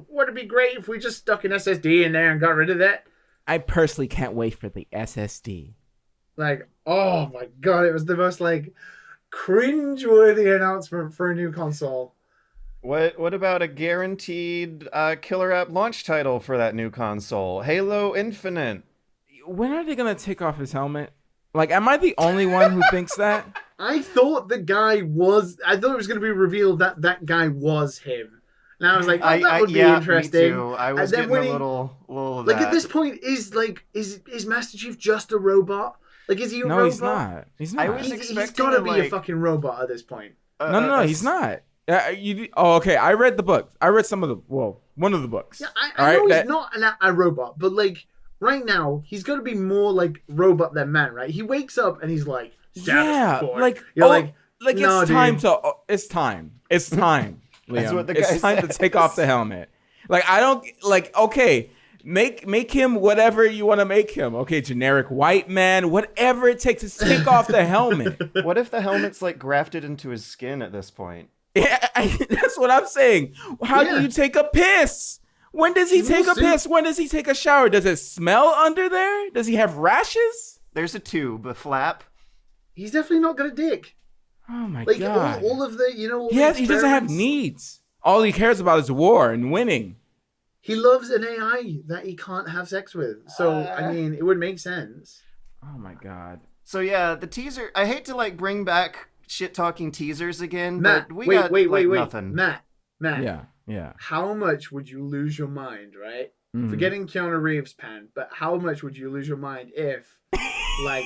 would it be great if we just stuck an SSD in there and got rid of that? I personally can't wait for the SSD. Like, oh my god, it was the most like cringe-worthy announcement for a new console. What about a guaranteed killer app launch title for that new console? Halo Infinite. When are they gonna take off his helmet? Like, am I the only one who thinks that? I thought it was going to be revealed that guy was him. And I was like, that would be interesting. Me too. I was getting a little of like that. at this point, is Master Chief just a robot? Like, is he a robot? No, he's not. He's not. He's got to be a fucking robot at this point. No, he's not. Okay. I read the books. I read one of the books. Yeah, I know he's not a robot, but like right now, he's got to be more like robot than man, right? He wakes up and he's like, it's time. It's time. Liam. That's what the guy it's time says. to take off the helmet. Like, I don't like. Okay, make him whatever you want to make him. Okay, generic white man, whatever it takes to take off the helmet. What if the helmet's like grafted into his skin at this point? Yeah, that's what I'm saying. How do you take a piss? When does he take a piss? When does he take a shower? Does it smell under there? Does he have rashes? There's a tube, a flap. He's definitely not got a dick. Oh my god! All of the, he doesn't have needs. All he cares about is war and winning. He loves an AI that he can't have sex with. So I mean, it would make sense. Oh my god! So yeah, the teaser. I hate to like bring back shit talking teasers again, Matt, but wait, nothing. Matt. Yeah. How much would you lose your mind, right? Forgetting Keanu Reeves' pen, but how much would you lose your mind if, like,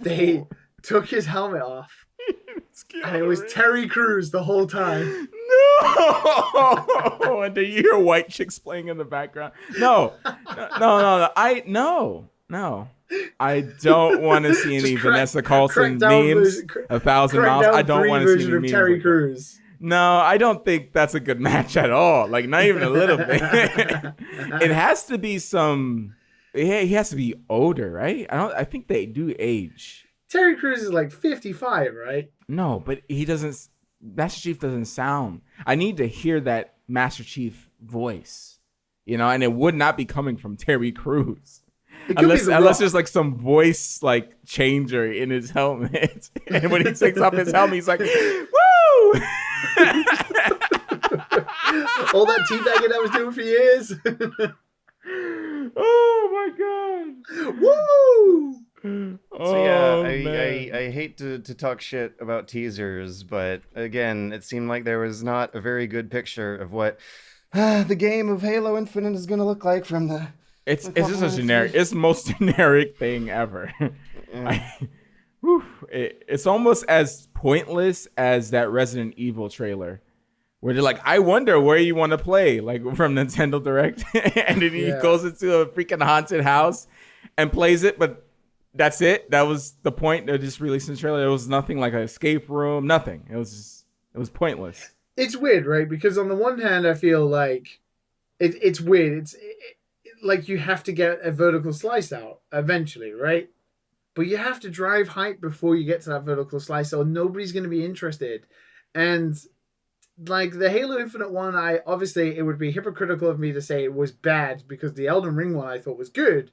they took his helmet off and it was Terry Crews the whole time? No! And then you hear white chicks playing in the background. No. I don't want to see any Vanessa Carlson memes. 1,000 miles. I don't want to see any memes. Terry Crews. No, I don't think that's a good match at all. Like, not even a little bit. It has to be some. Yeah, he has to be older, right? I think they do age. Terry Crews is like 55, right? No, but he doesn't. Master Chief doesn't sound. I need to hear that Master Chief voice, and it would not be coming from Terry Crews. Unless there's like some voice like changer in his helmet, and when he takes off his helmet, he's like, "Woo!" All that teabagging I was doing for years. Oh my god! Woo! So yeah, I hate to talk shit about teasers, but again, it seemed like there was not a very good picture of what the game of Halo Infinite is going to look like from the. It's just a generic. It's the most generic thing ever. Yeah. It's almost as pointless as that Resident Evil trailer, where they're like, I wonder where you want to play, like from Nintendo Direct. And then he goes into a freaking haunted house and plays it, but that's it. That was the point. They're just releasing the trailer. There was nothing like an escape room, nothing. It was pointless. It's weird, right? Because on the one hand, I feel like it's weird. It's like you have to get a vertical slice out eventually, right? But you have to drive hype before you get to that vertical slice, or nobody's going to be interested. And like the Halo Infinite one, it would be hypocritical of me to say it was bad because the Elden Ring one I thought was good.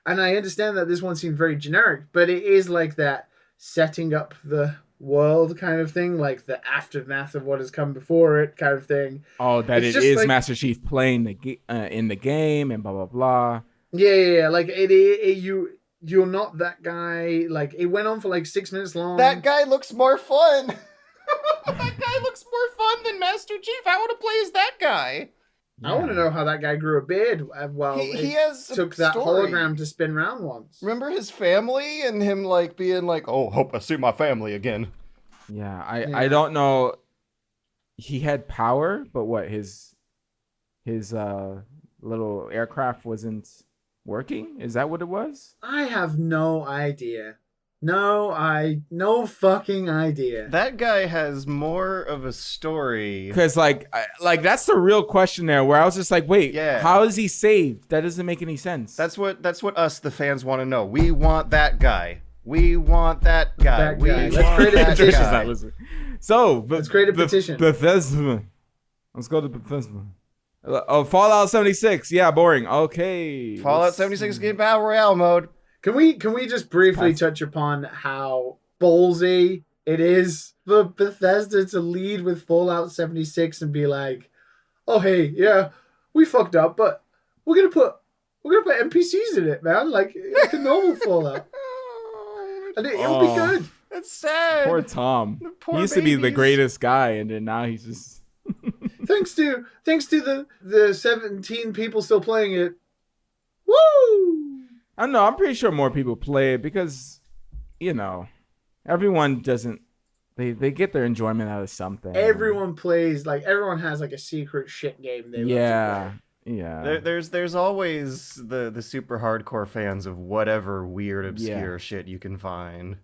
And I understand that this one seemed very generic, but it is like that setting up the world kind of thing, like the aftermath of what has come before it kind of thing. Oh, that it's it is like, Master Chief playing in the game and blah, blah, blah. Yeah. Like, you're not that guy. Like, it went on for like 6 minutes long. That guy looks more fun. That guy looks more fun than Master Chief. I want to play as that guy. Yeah. I want to know how that guy grew a beard while he took that hologram to spin around once. Remember his family and him like being like, "Oh, hope I see my family again." Yeah, I don't know. He had power, but what his little aircraft wasn't working? Is that what it was? I have no idea. No fucking idea. That guy has more of a story. Because like that's the real question there. Where I was just like, wait, how is he saved? That doesn't make any sense. That's what us, the fans, want to know. We want that guy. We want that guy. Let's create a petition. So let's create a petition. Bethesda. Let's go to Bethesda. Oh, Fallout 76. Yeah, boring. Okay. Fallout 76 game battle royale mode. Can we just briefly touch upon how ballsy it is for Bethesda to lead with Fallout 76 and be like, "Oh hey, yeah, we fucked up, but we're gonna put NPCs in it, man, like a normal Fallout, and it'll be good." It's sad. Poor Tom. Poor he used to be the greatest guy, and then now he's just. thanks to the 17 people still playing it. Woo! I don't know. I'm pretty sure more people play it because, everyone doesn't. They get their enjoyment out of something. Everyone plays everyone has like a secret shit game they love to play. Yeah. There's always the super hardcore fans of whatever weird obscure shit you can find.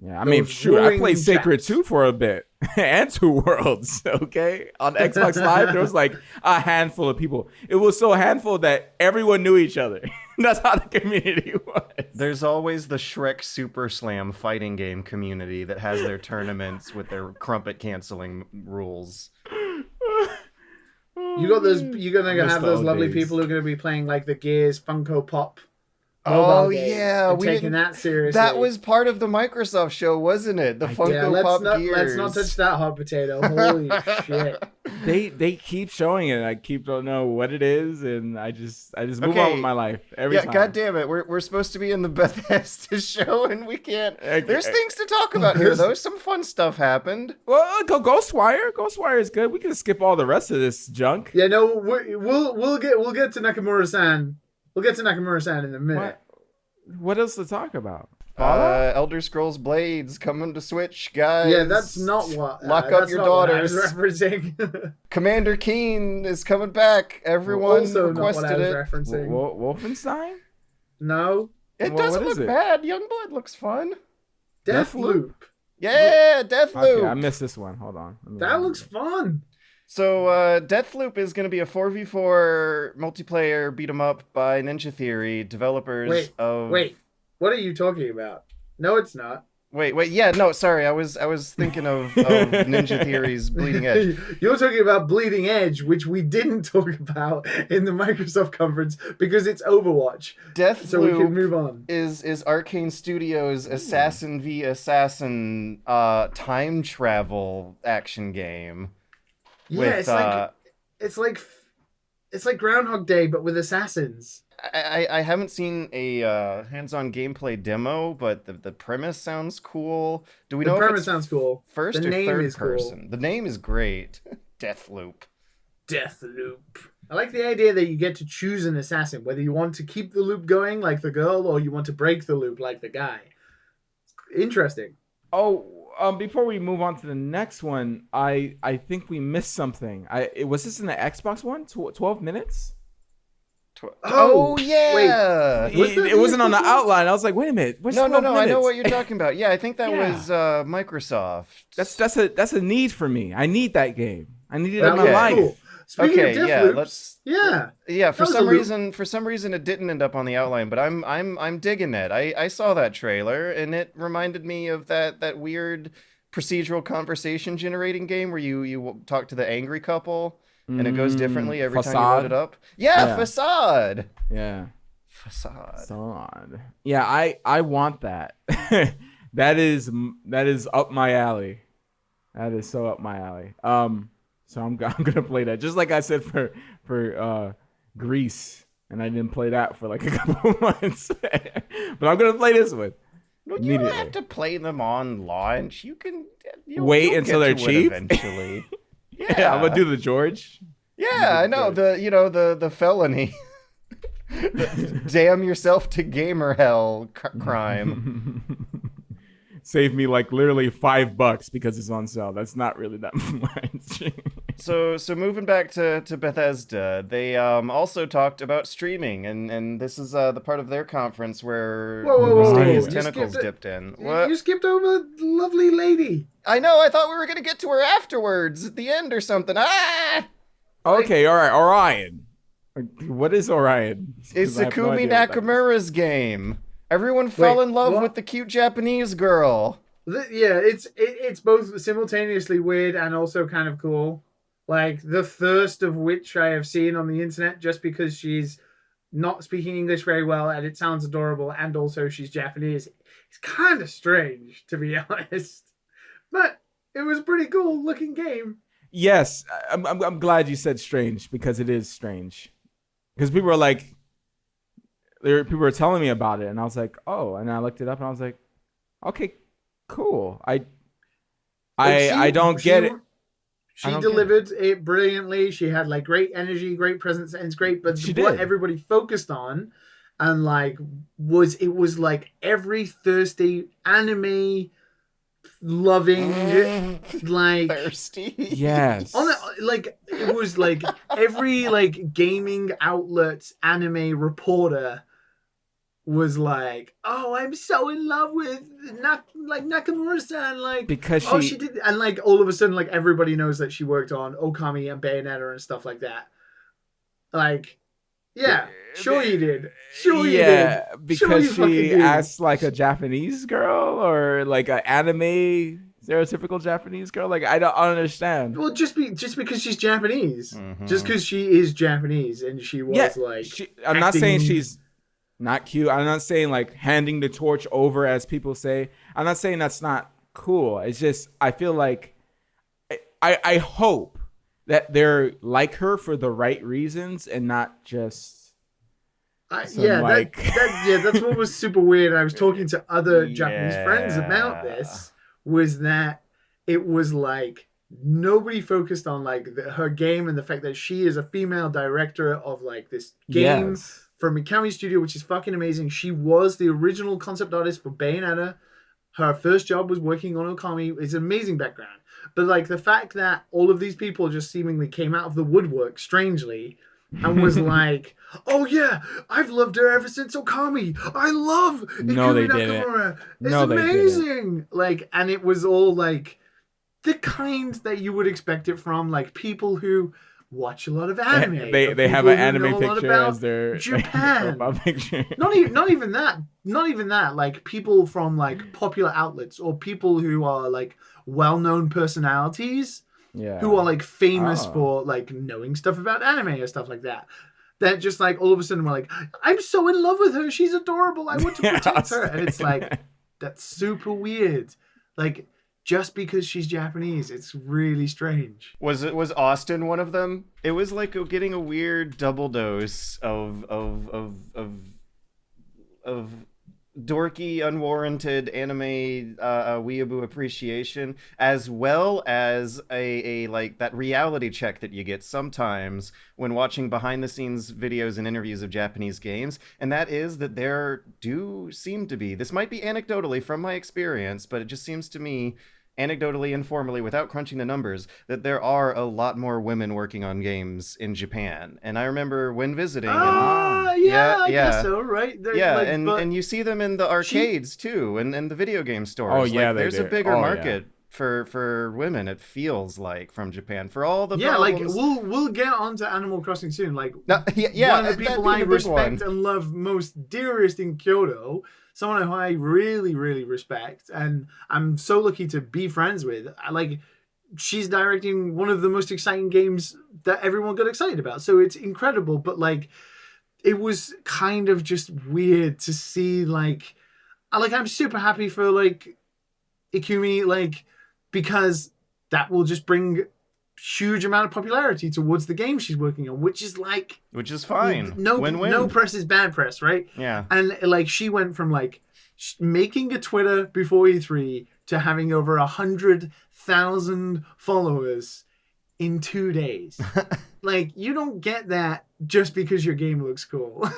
Yeah, I mean, shoot, I played Sacred 2 for a bit and Two Worlds, okay? On Xbox Live, there was like a handful of people. It was so handful that everyone knew each other. That's how the community was. There's always the Shrek Super Slam fighting game community that has their tournaments with their crumpet canceling rules. You're gonna have those lovely people who are gonna be playing like the Gears Funko Pop. We taking that seriously. That was part of the Microsoft show, wasn't it? The Funko Pop Gears. Let's not touch that hot potato. Holy shit! They keep showing it. I don't know what it is, and I just move on with my life every time. God damn it! We're supposed to be in the Bethesda show, and we can't. There's things to talk about here, though. Some fun stuff happened. Well, go Ghostwire. Ghostwire is good. We can skip all the rest of this junk. Yeah, no, we'll get to Nakamura-san. We'll get to Nakamura-san in a minute. What else to talk about? Elder Scrolls Blades coming to Switch, guys. Yeah, that's not what. Lock up your daughters. What I was referencing. Commander Keen is coming back. Everyone also requested not what I was referencing. Wolfenstein? No. It doesn't look bad. Youngblood looks fun. Deathloop. Yeah, Deathloop. Okay, I missed this one. Hold on. That looks fun. So, Deathloop is going to be a 4v4 multiplayer beat 'em up by Ninja Theory, developers of... Wait, what are you talking about? No, it's not. Wait, yeah, no, sorry, I was thinking of Ninja Theory's Bleeding Edge. You're talking about Bleeding Edge, which we didn't talk about in the Microsoft conference because it's Overwatch. Deathloop so we can move on. Is Arcane Studios' Assassin v Assassin time travel action game. Yeah, it's like Groundhog Day, but with assassins. I haven't seen a hands-on gameplay demo, but the premise sounds cool. Do we know if it's sounds cool. First or third person? Cool. The name is great. Deathloop. I like the idea that you get to choose an assassin, whether you want to keep the loop going like the girl or you want to break the loop like the guy. Interesting. Oh, before we move on to the next one, I think we missed something. Was this in the Xbox one? 12 minutes? Oh yeah, It wasn't on the outline. I was like, wait a minute. What's no. 12 I know minutes? what you're talking about. Yeah, I think that Yeah. was Microsoft. That's a need for me. I need that game. I need it in my Okay. life. Cool. Speaking Okay, of yeah, Deathloops, Yeah, for That was some a loop. reason it didn't end up on the outline, but I'm digging it. I saw that trailer and it reminded me of that weird procedural conversation generating game where you talk to the angry couple and it goes differently every time you load it up. Yeah, Facade. Yeah. Facade. Yeah, I want that. that is up my alley. That is so up my alley. So I'm gonna play that. Just like I said for Greece, and I didn't play that for like a couple of months. But I'm gonna play this one. No, you don't have to play them on launch. You'll wait until they're get to it cheap eventually. Yeah, I'm gonna do the George. Yeah, I know the felony. Damn yourself to gamer hell crime. Save me like literally $5 because it's on sale. That's not really that much. So moving back to Bethesda, they also talked about streaming, and this is the part of their conference where Whoa. Stadia's You tentacles skipped dipped in. You skipped over the lovely lady. I know. I thought we were gonna get to her afterwards at the end or something. Okay, all right, Orion. What is Orion? It's 'Cause I have no Sakumi idea what that is. Nakamura's game. Everyone fell in love what? with the cute Japanese girl. Yeah, it's both simultaneously weird and also kind of cool. Like the first of which I have seen on the internet, just because she's not speaking English very well and it sounds adorable, and also she's Japanese. It's kind of strange, to be honest, but it was a pretty cool looking game. Yes, I'm glad you said strange because it is strange. Because people were like, people were telling me about it, and I was like, oh, and I looked it up, and I was like, okay, cool. I don't get it. She delivered it brilliantly. She had like great energy, great presence, and it's great. But what everybody focused on, and like, was like every Thursday anime loving, like Thirsty. Yes. It was like every like gaming outlet's anime reporter was like, "Oh, I'm so in love with Nakamura-san," like because she did, and like all of a sudden, like everybody knows that she worked on Okami and Bayonetta and stuff like that. Like, yeah, sure you did. Sure you did. Yeah, because sure she asked like a Japanese girl or like an anime stereotypical Japanese girl. Like I don't understand. Well, just because she's Japanese, Mhm. just because she is Japanese, and she was I'm not saying she's not cute. I'm not saying like handing the torch over, as people say. I'm not saying that's not cool. It's just I feel like I hope that they're like her for the right reasons and not just that's what was super weird. I was talking to other Japanese friends about this. Was that it was like nobody focused on like her game and the fact that she is a female director of like this game. Yes. From Mikami Studio, which is fucking amazing. She was the original concept artist for Bayonetta. Her first job was working on Okami. It's an amazing background. But like the fact that all of these people just seemingly came out of the woodwork strangely and was like, "Oh yeah, I've loved her ever since Okami. I love Ikumi Nakamura. It's amazing." Like, and it was all like the kind that you would expect it from, like people who watch a lot of anime. They have an anime picture as their Japan. picture. Not even that. Like people from like popular outlets or people who are like well-known personalities, who are like famous for like knowing stuff about anime or stuff like that. That just like all of a sudden we're like, "I'm so in love with her. She's adorable. I want to protect her." And it's like, that's super weird. Like, just because she's Japanese, it's really strange. Was Austin one of them? It was like getting a weird double dose of dorky, unwarranted anime weeaboo appreciation, as well as a like that reality check that you get sometimes when watching behind the scenes videos and interviews of Japanese games, and that is that there do seem to be, this might be anecdotally from my experience, but it just seems to me anecdotally, informally, without crunching the numbers, that there are a lot more women working on games in Japan. And I remember when visiting, I guess so, right? and you see them in the arcades too, and the video game stores. Oh yeah, there's a bigger market. Yeah. For women, it feels like, from Japan, for all the problems. Like we'll get onto Animal Crossing soon. Like one of the people I respect and love most, dearest in Kyoto, someone who I really, really respect, and I'm so lucky to be friends with. Like, she's directing one of the most exciting games that everyone got excited about, so it's incredible. But like, it was kind of just weird to see. Like I'm super happy for like Ikumi, like, because that will just bring huge amount of popularity towards the game she's working on, which is fine. No press is bad press, right? Yeah. And like, she went from like making a Twitter before E3 to having over 100,000 followers in 2 days. Like, you don't get that just because your game looks cool.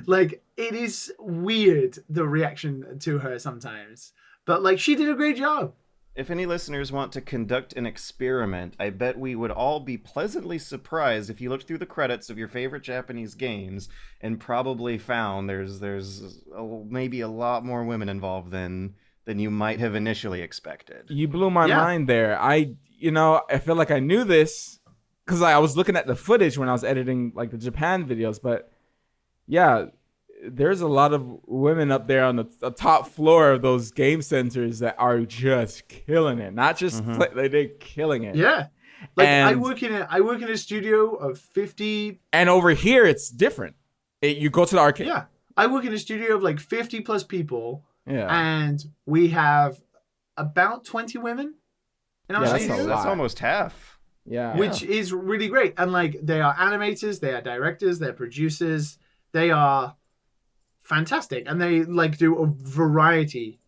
Like, it is weird, the reaction to her sometimes, but like, she did a great job. If any listeners want to conduct an experiment, I bet we would all be pleasantly surprised if you looked through the credits of your favorite Japanese games and probably found there's maybe a lot more women involved than you might have initially expected. You blew my mind there. I feel like I knew this because I was looking at the footage when I was editing like the Japan videos, but yeah, there's a lot of women up there on the top floor of those game centers that are just killing it. Not just they're killing it. Yeah. Like, I work in a studio of 50, and over here it's different. You go to the arcade. Yeah. I work in a studio of like 50 plus people. Yeah. And we have about 20 women in our studio. That's almost half. Yeah. Which is really great. And like, they are animators, they are directors, they're producers, they are fantastic, and they like do a variety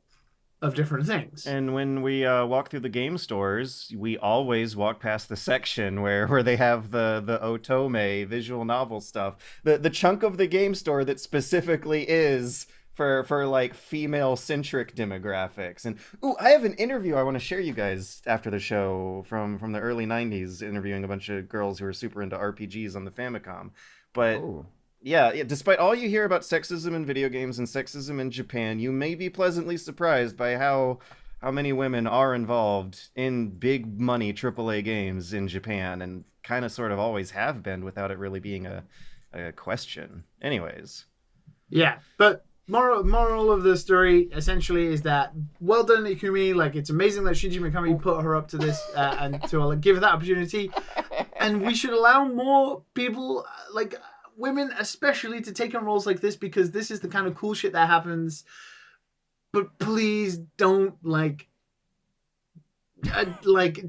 of different things. And when we walk through the game stores, we always walk past the section where they have the otome visual novel stuff, the chunk of the game store that specifically is for like female centric demographics. And I have an interview I want to share you guys after the show from the early 90s, interviewing a bunch of girls who are super into RPGs on the Famicom. But Yeah, despite all you hear about sexism in video games and sexism in Japan, you may be pleasantly surprised by how many women are involved in big money AAA games in Japan, and kind of sort of always have been without it really being a question. Anyways. Yeah, but moral of the story essentially is that, well done, Ikumi. Like, it's amazing that Shinji Mikami put her up to this and to give her that opportunity. And we should allow more people, like women especially, to take on roles like this, because this is the kind of cool shit that happens. But please don't like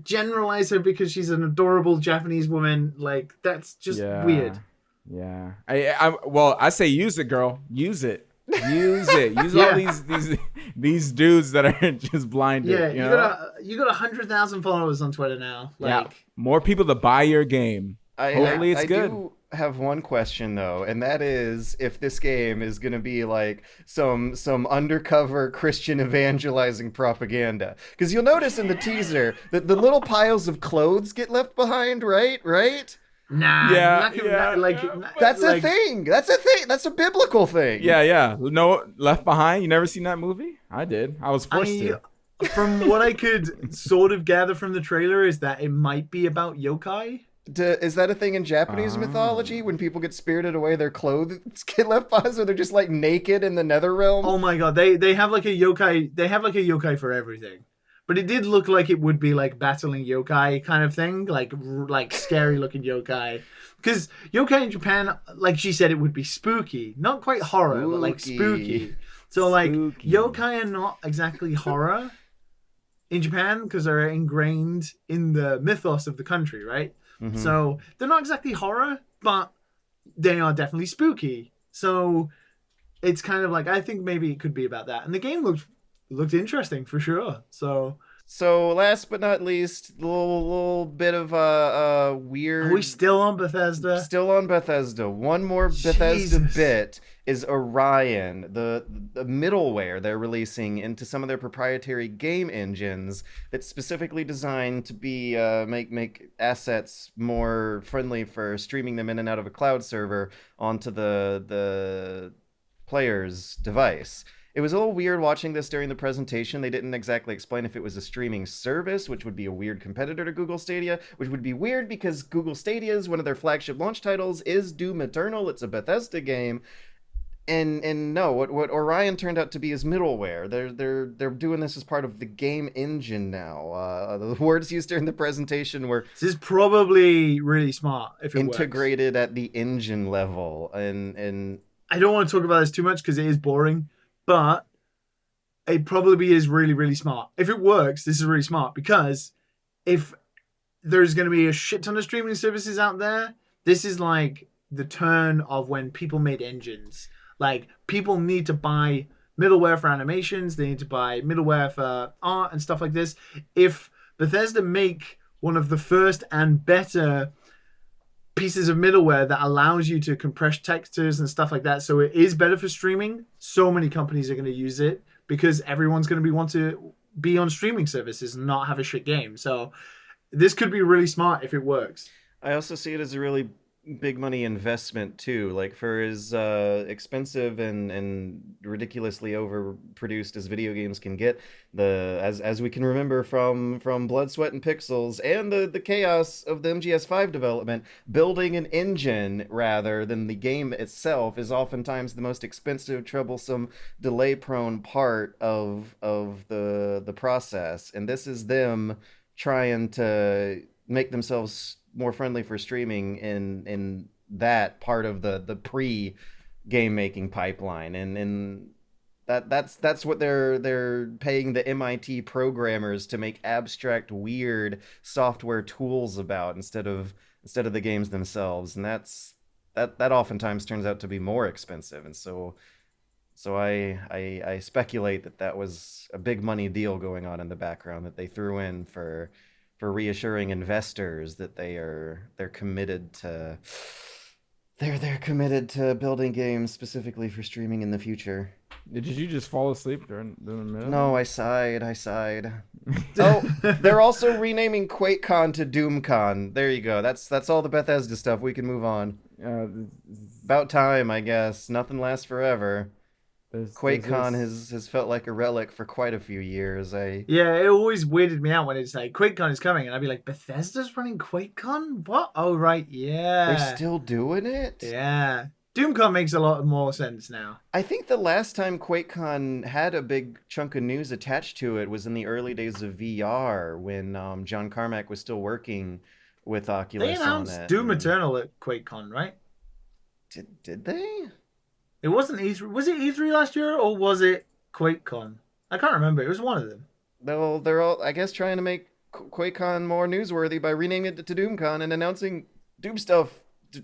generalize her because she's an adorable Japanese woman. Like, that's just weird. Yeah. I say use it, girl. Use it. Use it. Use all these dudes that are just blinded. Yeah, you got 100,000 followers on Twitter now. Like, more people to buy your game. Hopefully it's good. I do have one question though, and that is if this game is going to be like some undercover Christian evangelizing propaganda. Because you'll notice in the teaser that the little piles of clothes get left behind, right? Nah, that's a thing. That's a biblical thing. Yeah. No, Left Behind. You never seen that movie? I did. I was forced to. From what I could sort of gather from the trailer is that it might be about yokai. Is that a thing in Japanese mythology when people get spirited away, their clothes get left behind, so they're just like naked in the nether realm? Oh my god, they have like a yokai. They have like a yokai for everything. But it did look like it would be like battling yokai kind of thing, like scary looking yokai. Because yokai in Japan, like she said, it would be spooky, not quite horror, but like spooky. So like yokai are not exactly horror in Japan because they're ingrained in the mythos of the country, right? Mm-hmm. So they're not exactly horror, but they are definitely spooky. So it's kind of like, I think maybe it could be about that. And the game looked interesting for sure. So So last but not least, little bit of Are we weird. still on Bethesda? Still on Bethesda. One more Bethesda Jesus. bit is Orion, the middleware they're releasing into some of their proprietary game engines that's specifically designed to be make assets more friendly for streaming them in and out of a cloud server onto the player's device. It was a little weird watching this during the presentation. They didn't exactly explain if it was a streaming service, which would be a weird competitor to Google Stadia, which would be weird because Google Stadia's one of their flagship launch titles is Doom Eternal. It's a Bethesda game. And no, what Orion turned out to be is middleware. They're doing this as part of the game engine now. The words used during the presentation were This is probably really smart if it integrated at the engine level, and I don't want to talk about this too much because it is boring, but it probably is really, really smart. If it works, this is really smart because if there's going to be a shit ton of streaming services out there, this is like the turn of when people made engines. Like, people need to buy middleware for animations, they need to buy middleware for art and stuff like this. If Bethesda make one of the first and better pieces of middleware that allows you to compress textures and stuff like that, so it is better for streaming, so many companies are going to use it because everyone's going to want to be on streaming services and not have a shit game. So this could be really smart if it works. I also see it as a really big money investment too. Like, for as expensive and ridiculously overproduced as video games can get, as we can remember from Blood, Sweat, and Pixels and the chaos of the MGS5 development, building an engine rather than the game itself is oftentimes the most expensive, troublesome, delay-prone part of the process. And this is them trying to make themselves more friendly for streaming in that part of the pre game making pipeline, and that's what they're paying the MIT programmers to make abstract, weird software tools about instead of the games themselves, and that oftentimes turns out to be more expensive. And so I speculate that was a big money deal going on in the background that they threw in for reassuring investors that they're committed to building games specifically for streaming in the future. Did you just fall asleep during the middle? No, I sighed. Oh, they're also renaming QuakeCon to DoomCon. There you go. That's all the Bethesda stuff. We can move on. About time, I guess. Nothing lasts forever. QuakeCon has felt like a relic for quite a few years. Yeah, it always weirded me out when it's like QuakeCon is coming, and I'd be like, Bethesda's running QuakeCon? What? Oh, right, yeah. They're still doing it? Yeah. DoomCon makes a lot more sense now. I think the last time QuakeCon had a big chunk of news attached to it was in the early days of VR when John Carmack was still working with Oculus on it. They announced Doom Eternal at QuakeCon, right? Did they? It wasn't E3. Was it E3 last year or was it QuakeCon? I can't remember. It was one of them. They're all, I guess, trying to make QuakeCon more newsworthy by renaming it to DoomCon and announcing Doom stuff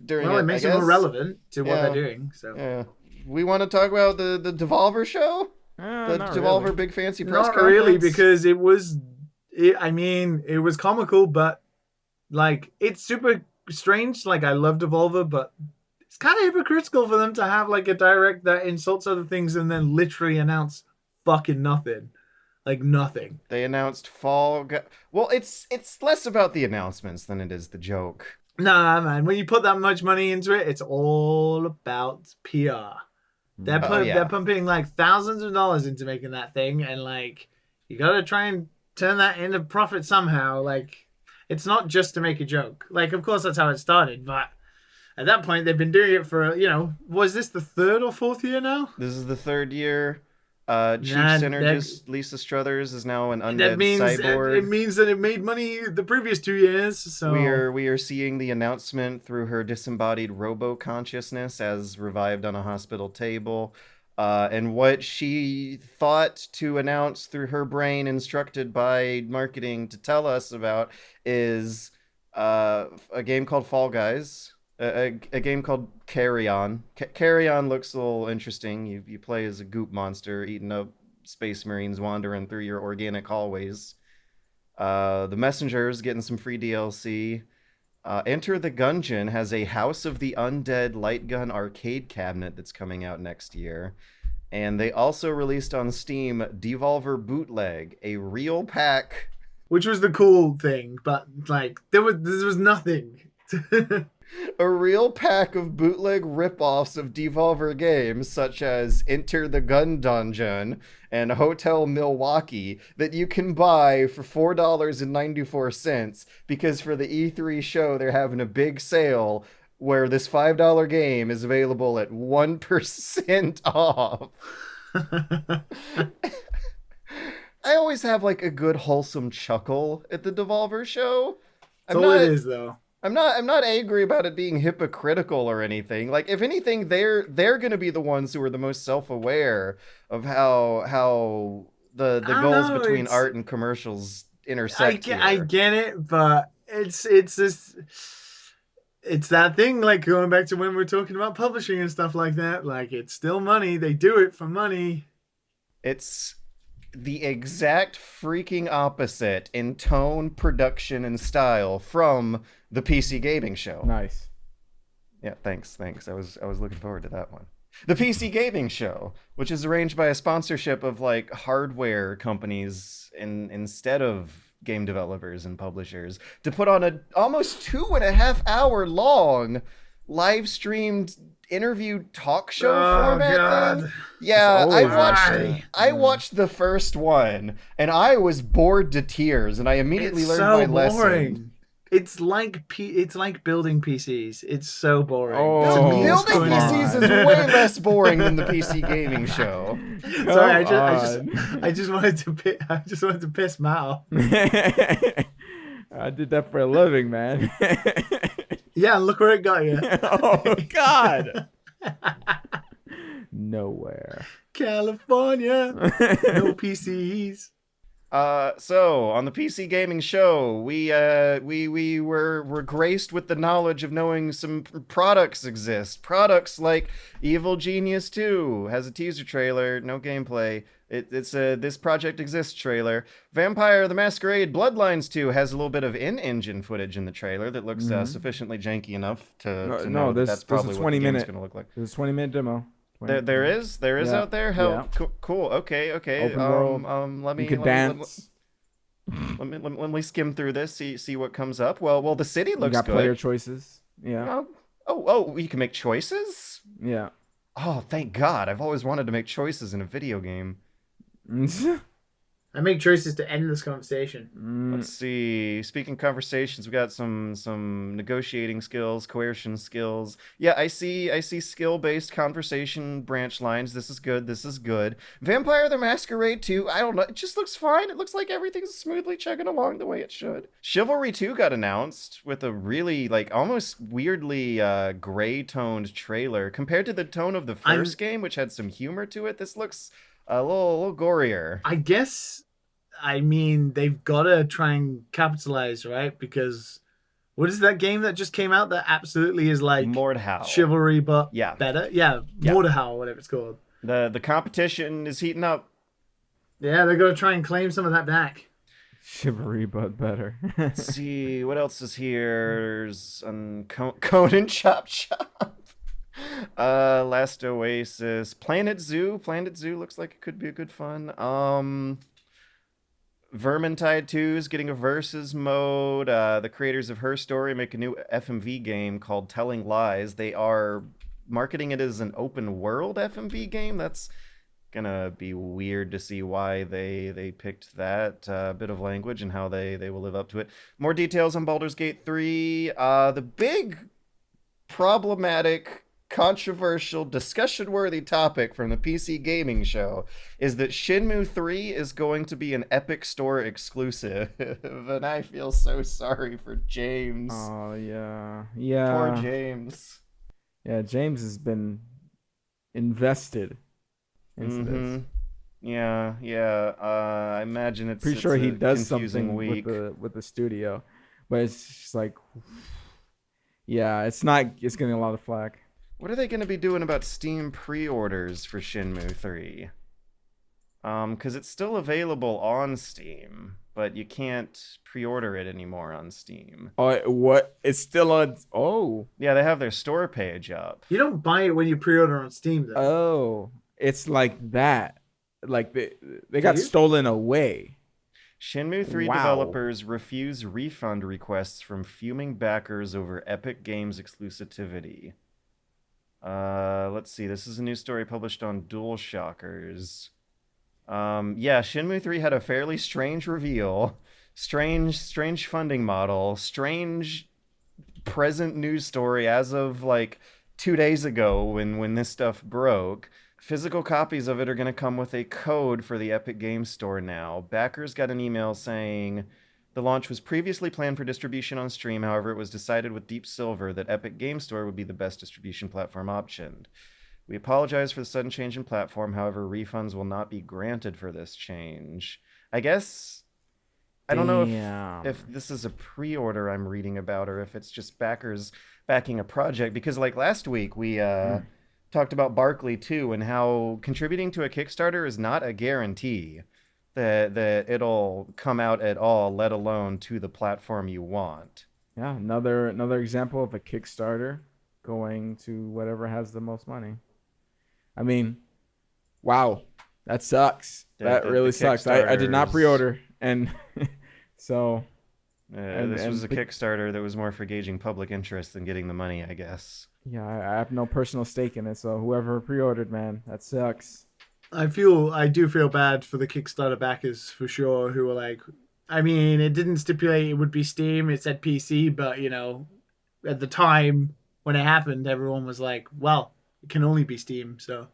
during it. Well, it makes it more relevant to what they're doing. So yeah, we want to talk about the Devolver show, the Devolver really. Big Fancy Press Not Conference. really, because it was comical, but like it's super strange. Like, I love Devolver, but it's kind of hypocritical for them to have like a direct that insults other things and then literally announce fucking nothing. Like, nothing. They announced Well, it's less about the announcements than it is the joke. Nah, man. When you put that much money into it, it's all about PR. They're pumping like thousands of dollars into making that thing, and like you gotta try and turn that into profit somehow. Like, it's not just to make a joke. Like, of course that's how it started, but at that point, they've been doing it for, was this the third or fourth year now? This is the third year. Chief synergist Lisa Struthers is now an undead cyborg. It means that it made money the previous 2 years. So we are seeing the announcement through her disembodied robo-consciousness as revived on a hospital table. And what she thought to announce through her brain, instructed by marketing to tell us about, is a game called Fall Guys. A game called Carry On. Carry On looks a little interesting. You play as a goop monster eating up space marines wandering through your organic hallways. The Messenger's getting some free DLC. Enter the Gungeon has a House of the Undead light gun arcade cabinet that's coming out next year. And they also released on Steam Devolver Bootleg, a real pack. Which was the cool thing, but like there was nothing. A real pack of bootleg ripoffs of Devolver games such as Enter the Gun Dungeon and Hotel Milwaukee that you can buy for $4.94 because for the E3 show they're having a big sale where this $5 game is available at 1% off. I always have like a good wholesome chuckle at the Devolver show. That's all it is, though. I'm not angry about it being hypocritical or anything. Like, if anything, they're gonna be the ones who are the most self-aware of how the goals between art and commercials intersect. I get it, but it's that thing, like going back to when we're talking about publishing and stuff like that. Like, it's still money. They do it for money. It's the exact freaking opposite in tone, production, and style from the PC gaming show. Nice. Yeah, thanks. I was looking forward to that one. The PC gaming show, which is arranged by a sponsorship of like hardware companies instead of game developers and publishers, to put on a almost 2.5 hour long live streamed interview talk show format thing. Yeah, I watched the first one and I was bored to tears, and I immediately learned my lesson. It's like building PCs. It's so boring. Building PCs is way less boring than the PC gaming show. Sorry, I just wanted to piss Mal. I did that for a living, man. Yeah, look where it got you. Oh God. Nowhere. California. No PCs. So on the PC gaming show, we were graced with the knowledge of knowing some products exist. Products like Evil Genius 2 has a teaser trailer, no gameplay. It's a This Project Exists trailer. Vampire the Masquerade Bloodlines 2 has a little bit of in-engine footage in the trailer that looks sufficiently janky enough to know that's probably what the game's going to look like. There's a 20-minute demo. There is out there. Cool. Okay. Open world. Let me you could dance. Let me skim through this. See what comes up. Well, the city looks good. You got player choices. Yeah. Oh, you can make choices. Yeah. Oh, thank God! I've always wanted to make choices in a video game. I make choices to end this conversation. Let's see. Speaking conversations, we got some negotiating skills, coercion skills. Yeah, I see skill-based conversation branch lines. This is good. Vampire the Masquerade 2, I don't know. It just looks fine. It looks like everything's smoothly chugging along the way it should. Chivalry 2 got announced with a really, like, almost weirdly gray-toned trailer. Compared to the tone of the first game, which had some humor to it, this looks a little gorier. I guess, I mean, they've got to try and capitalize, right? Because what is that game that just came out that absolutely is like Mordhau. Chivalry, but better? Yeah, Mordhau, whatever it's called. The competition is heating up. Yeah, they're going to try and claim some of that back. Chivalry, but better. Let's see, what else is here? There's Conan Chop Chop. Last Oasis, Planet Zoo looks like it could be a good fun. Vermintide 2 is getting a versus mode. The creators of Her Story make a new FMV game called Telling Lies. They are marketing it as an open world FMV game. That's gonna be weird to see why they picked that bit of language and how they will live up to it. More details on Baldur's Gate 3. The big problematic, controversial, discussion-worthy topic from the PC gaming show is that Shenmue 3 is going to be an Epic Store exclusive, and I feel so sorry for James. Oh, yeah. Poor James. Yeah, James has been invested into this. Yeah. I imagine it's pretty sure he does confusing something week. with the studio, but it's just like, yeah, it's getting a lot of flack. What are they going to be doing about Steam pre-orders for Shenmue 3? Because it's still available on Steam. but you can't pre-order it anymore on Steam. Oh, what? It's still on. Oh. Yeah, they have their store page up. You don't buy it when you pre-order on Steam, though. Oh, it's like that. Like they got you? stolen away. Shenmue 3 Wow. developers refuse refund requests from fuming backers over Epic Games exclusivity. Let's see. This is a news story published on DualShockers. Yeah, Shenmue 3 had a fairly strange reveal. Strange funding model. Strange present news story as of like 2 days ago when this stuff broke. Physical copies of it are going to come with a code for the Epic Games Store now. Backers got an email saying the launch was previously planned for distribution on Steam. However, it was decided with Deep Silver that Epic Games Store would be the best distribution platform option. We apologize for the sudden change in platform. However, refunds will not be granted for this change. I guess I don't know if this is a pre-order I'm reading about or if it's just backers backing a project, because like last week we talked about Barkley too, and how contributing to a Kickstarter is not a guarantee that it'll come out at all, let alone to the platform you want. Yeah, another example of a Kickstarter going to whatever has the most money. I mean, wow, that sucks. That really sucks. I did not pre-order, and so this was a Kickstarter that was more for gauging public interest than getting the money, I guess. Yeah, I have no personal stake in it, so whoever pre-ordered, man, that sucks. I do feel bad for the Kickstarter backers for sure, who were like, I mean, it didn't stipulate it would be Steam, it said PC, but you know, at the time when it happened, everyone was like, well, it can only be Steam, so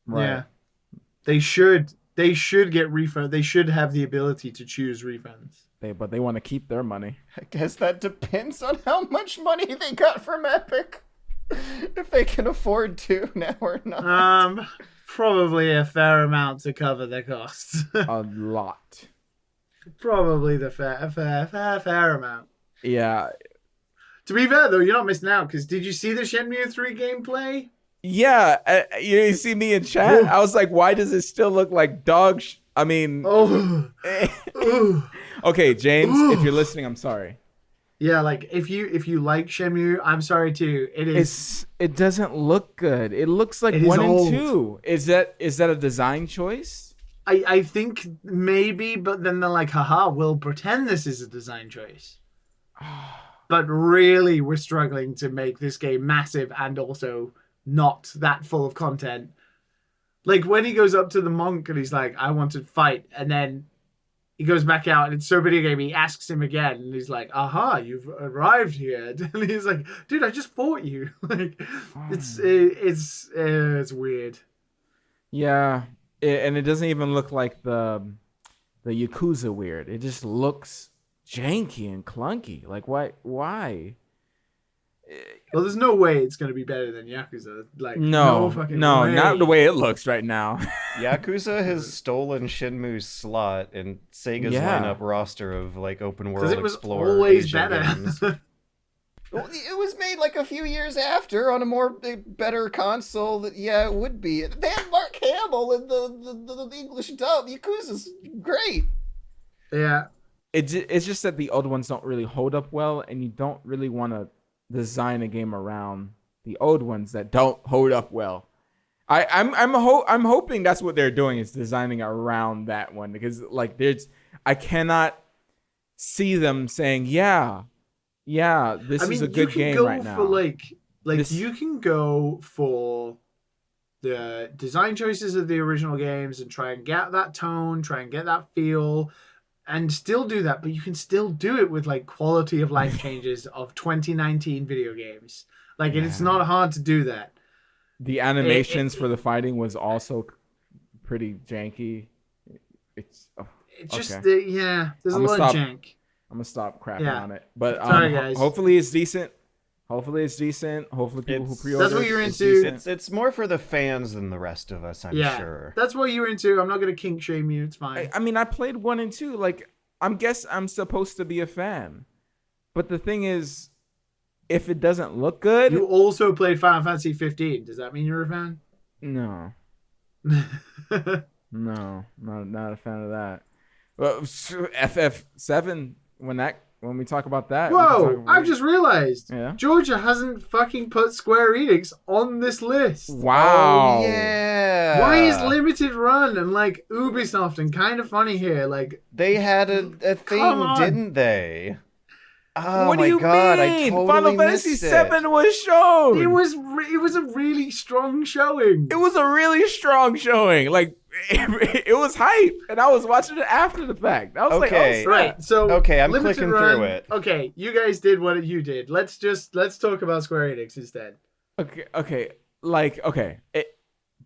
Right. yeah. They should get refund. They should have the ability to choose refunds. But they want to keep their money. I guess that depends on how much money they got from Epic. If they can afford to now or not. Probably a fair amount to cover their costs. A lot. Probably the fair amount. Yeah. To be fair though, you're not missing out, because did you see the Shenmue 3 gameplay? Yeah, you see me in chat. I was like, why does it still look like dog? I mean, okay, James, if you're listening, I'm sorry. Yeah, like if you like Shenmue, I'm sorry too. It doesn't look good. It looks like 1 and 2. Is that a design choice? I think maybe, but then they're like, haha, we'll pretend this is a design choice. But really, we're struggling to make this game massive and also not that full of content. Like when he goes up to the monk and he's like, I want to fight, and then he goes back out and it's so video game, he asks him again and he's like, aha, you've arrived here. And he's like, dude, I just fought you. Like it's weird. Yeah, and it doesn't even look like the Yakuza weird. It just looks janky and clunky. Like why? Well, there's no way it's going to be better than Yakuza. Like no fucking way. Not the way it looks right now. Yakuza has stolen Shenmue's slot in Sega's lineup roster of like open world explorer. It was always Asia better. games. Well, it was made like a few years after on a better console. That it would be. They had Mark Hamill in the English dub. Yakuza's great. Yeah. It's just that the old ones don't really hold up well, and you don't really want to design a game around the old ones that don't hold up well. I'm hoping that's what they're doing, is designing around that one, because like I cannot see them saying this is a good game right now. You can go for the design choices of the original games and try and get that tone, try and get that feel, and still do that, but you can still do it with like quality of life changes of 2019 video games. Like it's not hard to do that. The animations for the fighting was also pretty janky. It's just there's a lot of jank. I'm gonna stop crapping on it, but sorry, guys. Hopefully it's decent. Hopefully people who pre-order. That's what you're into. It's more for the fans than the rest of us, I'm sure. That's what you're into. I'm not gonna kink shame you. It's fine. I mean, I played 1 and 2. Like, I'm supposed to be a fan, but the thing is, if it doesn't look good, you also played Final Fantasy 15. Does that mean you're a fan? No, no, not a fan of that. FF7 when we talk about that. Whoa! I've just realized. Yeah. Georgia hasn't fucking put Square Enix on this list. Wow. Oh, yeah. Why is Limited Run and like Ubisoft and Kind of Funny here? Like they had a thing, on. didn't they? Oh what do my you god, mean? I totally Final Fantasy missed it. 7 was shown. it was a really strong showing. It was a really strong showing. Like it was hype, and I was watching it after the fact. I was Okay. like, oh, Right. So Okay, I'm Limited clicking Run, through it. Okay, you guys did what you did. Let's talk about Square Enix instead. Okay.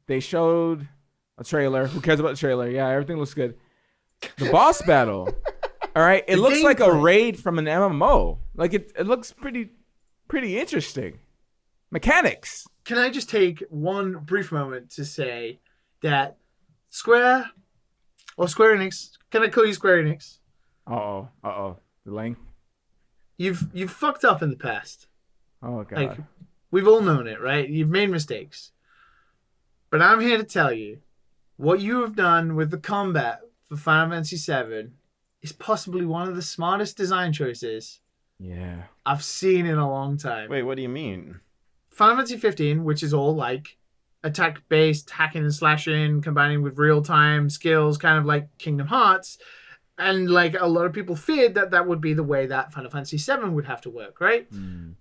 They showed a trailer. Who cares about the trailer? Yeah, everything looks good. The boss battle. All right, it looks like a raid from an MMO. Like it looks pretty interesting. Mechanics. Can I just take one brief moment to say that Square Enix, can I call you Square Enix? Uh oh. The length. You've fucked up in the past. Oh god. Like, we've all known it, right? You've made mistakes. But I'm here to tell you, what you have done with the combat for Final Fantasy VII is possibly one of the smartest design choices Yeah. I've seen in a long time. Wait, what do you mean? Final Fantasy 15, which is all like attack-based hacking and slashing, combining with real-time skills, kind of like Kingdom Hearts. And like a lot of people feared that would be the way that Final Fantasy VII would have to work, right?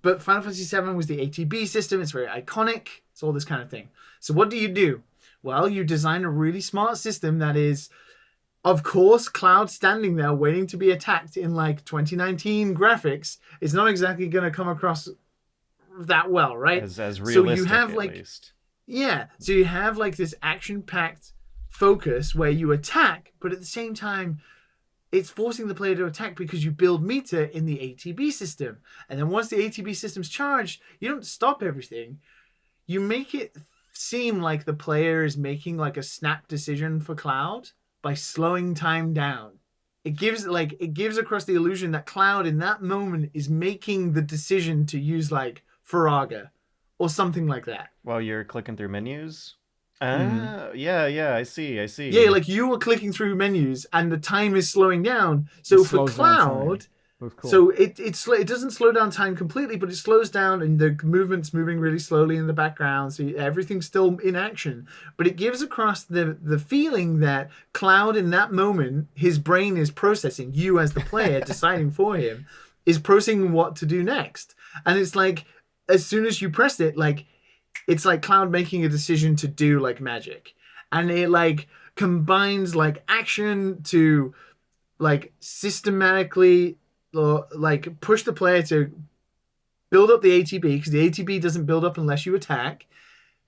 But Final Fantasy VII was the ATB system. It's very iconic. It's all this kind of thing. So what do? Well, you design a really smart system that is, of course, Cloud standing there waiting to be attacked in like 2019 graphics is not exactly going to come across that well, right? As realistic, so you have at like, least. yeah, so you have like this action-packed focus where you attack, but at the same time, it's forcing the player to attack because you build meter in the ATB system. And then once the ATB system's charged, you don't stop everything. You make it seem like the player is making like a snap decision for Cloud by slowing time down. It gives across the illusion that Cloud in that moment is making the decision to use like Faraga or something like that. While you're clicking through menus? Yeah, I see. Yeah, like you were clicking through menus and the time is slowing down. So for Cloud, Cool. so it doesn't slow down time completely, but it slows down and the movement's moving really slowly in the background. So everything's still in action, but it gives across the feeling that Cloud in that moment, his brain is processing, you as the player deciding for him, is processing what to do next. And it's like, as soon as you press it, like, it's like Cloud making a decision to do like magic. And it like combines like action to like systematically like push the player to build up the ATB, because the ATB doesn't build up unless you attack,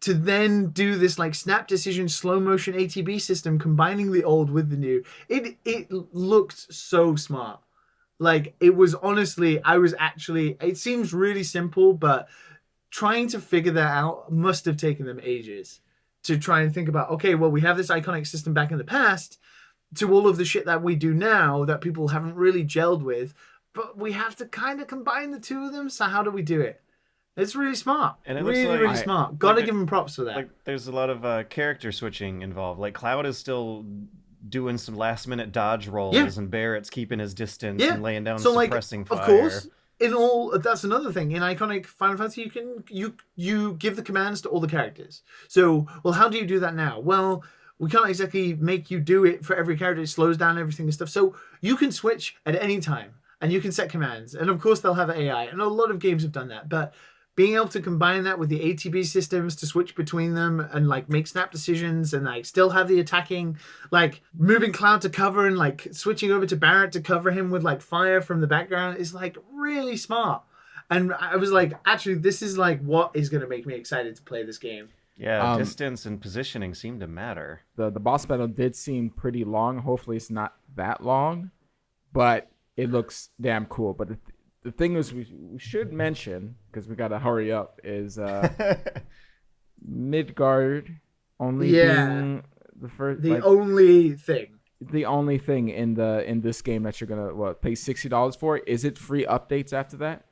to then do this like snap decision slow motion ATB system, combining the old with the new. It looked so smart. Like, it was honestly, it seems really simple, but trying to figure that out must have taken them ages to try and think about, okay, well, we have this iconic system back in the past to all of the shit that we do now that people haven't really gelled with, but we have to kind of combine the two of them. So how do we do it? It's really smart. And it really, really smart. Gotta give them props for that. Like, there's a lot of character switching involved. Like, Cloud is still doing some last minute dodge rolls, and Barrett's keeping his distance and laying down suppressing fire. Of course, that's another thing. In iconic Final Fantasy, you give the commands to all the characters. So, well, how do you do that now? Well, we can't exactly make you do it for every character. It slows down everything and stuff. So you can switch at any time and you can set commands. And of course they'll have AI. And a lot of games have done that. But being able to combine that with the ATB systems to switch between them and like make snap decisions and like still have the attacking, like moving Cloud to cover and like switching over to Barrett to cover him with like fire from the background is like really smart. And I was like, actually, this is like what is going to make me excited to play this game. Yeah, distance and positioning seem to matter. The boss battle did seem pretty long. Hopefully it's not that long, but it looks damn cool. But the thing is, we should mention, because we got to hurry up, is Midgard only being the first... only thing. The only thing in this game that you're going to pay $60 for. Is it free updates after that?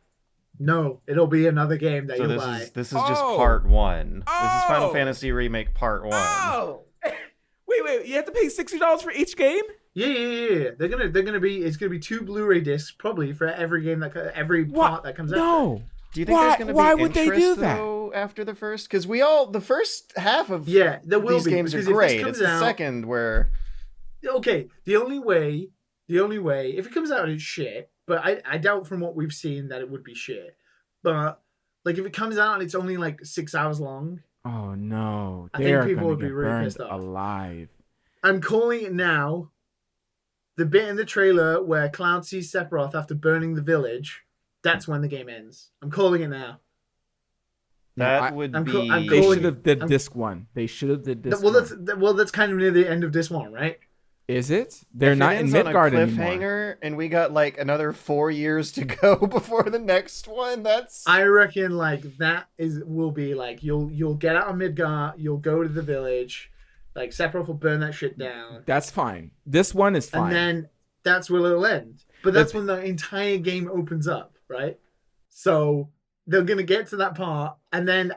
No, it'll be another game that you'll buy. This is just part one. This is Final Fantasy Remake Part 1. Oh! Wait, you have to pay $60 for each game? Yeah. They're gonna be. It's gonna be 2 Blu-ray discs probably for every game every part that comes out. No. Do you think there's going to be Why would they interest, do that? though, after the first? Because the first half of there will these be, games are because if this great. comes It's the out- second where... Okay, the only way, if it comes out and it's shit, but I doubt from what we've seen that it would be shit. But like if it comes out and it's only like 6 hours long, Oh no. I think They're people gonna would be get really burned pissed off. alive. I'm calling it now. The bit in the trailer where Cloud sees Sephiroth after burning the village, that's when the game ends. I'm calling it now. That would I'm be... I'm They calling- should have did disc 1. They should have did disc Well, 1. that's kind of near the end of this one, right? Is it? They're If it not in ends on a Midgard anymore. cliffhanger, and we got like another 4 years to go before the next one. That's... I reckon like that will be like you'll get out of Midgard, you'll go to the village, like Sephiroth will burn that shit down, That's fine. This one is fine. and then that's where it'll end. But that's when the entire game opens up, right? So they're gonna get to that part, and then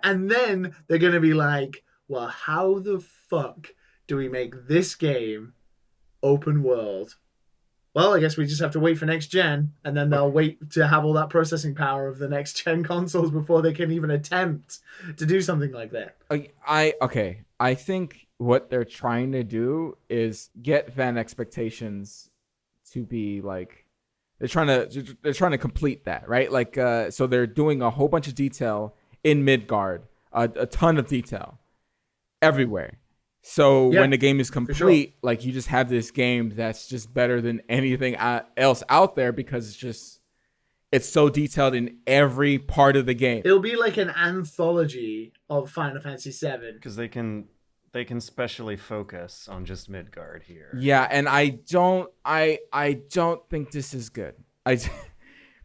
they're gonna be like, well, how the fuck do we make this game open world? Well, I guess we just have to wait for next gen, and then they'll wait to have all that processing power of the next gen consoles before they can even attempt to do something like that. I think what they're trying to do is get fan expectations to be like they're trying to complete that, right? Like so they're doing a whole bunch of detail in Midgard, a ton of detail everywhere. So when the game is complete, like you just have this game that's just better than anything else out there because it's so detailed in every part of the game. It'll be like an anthology of Final Fantasy VII. Because they can specially focus on just Midgard here. Yeah, and I don't think this is good.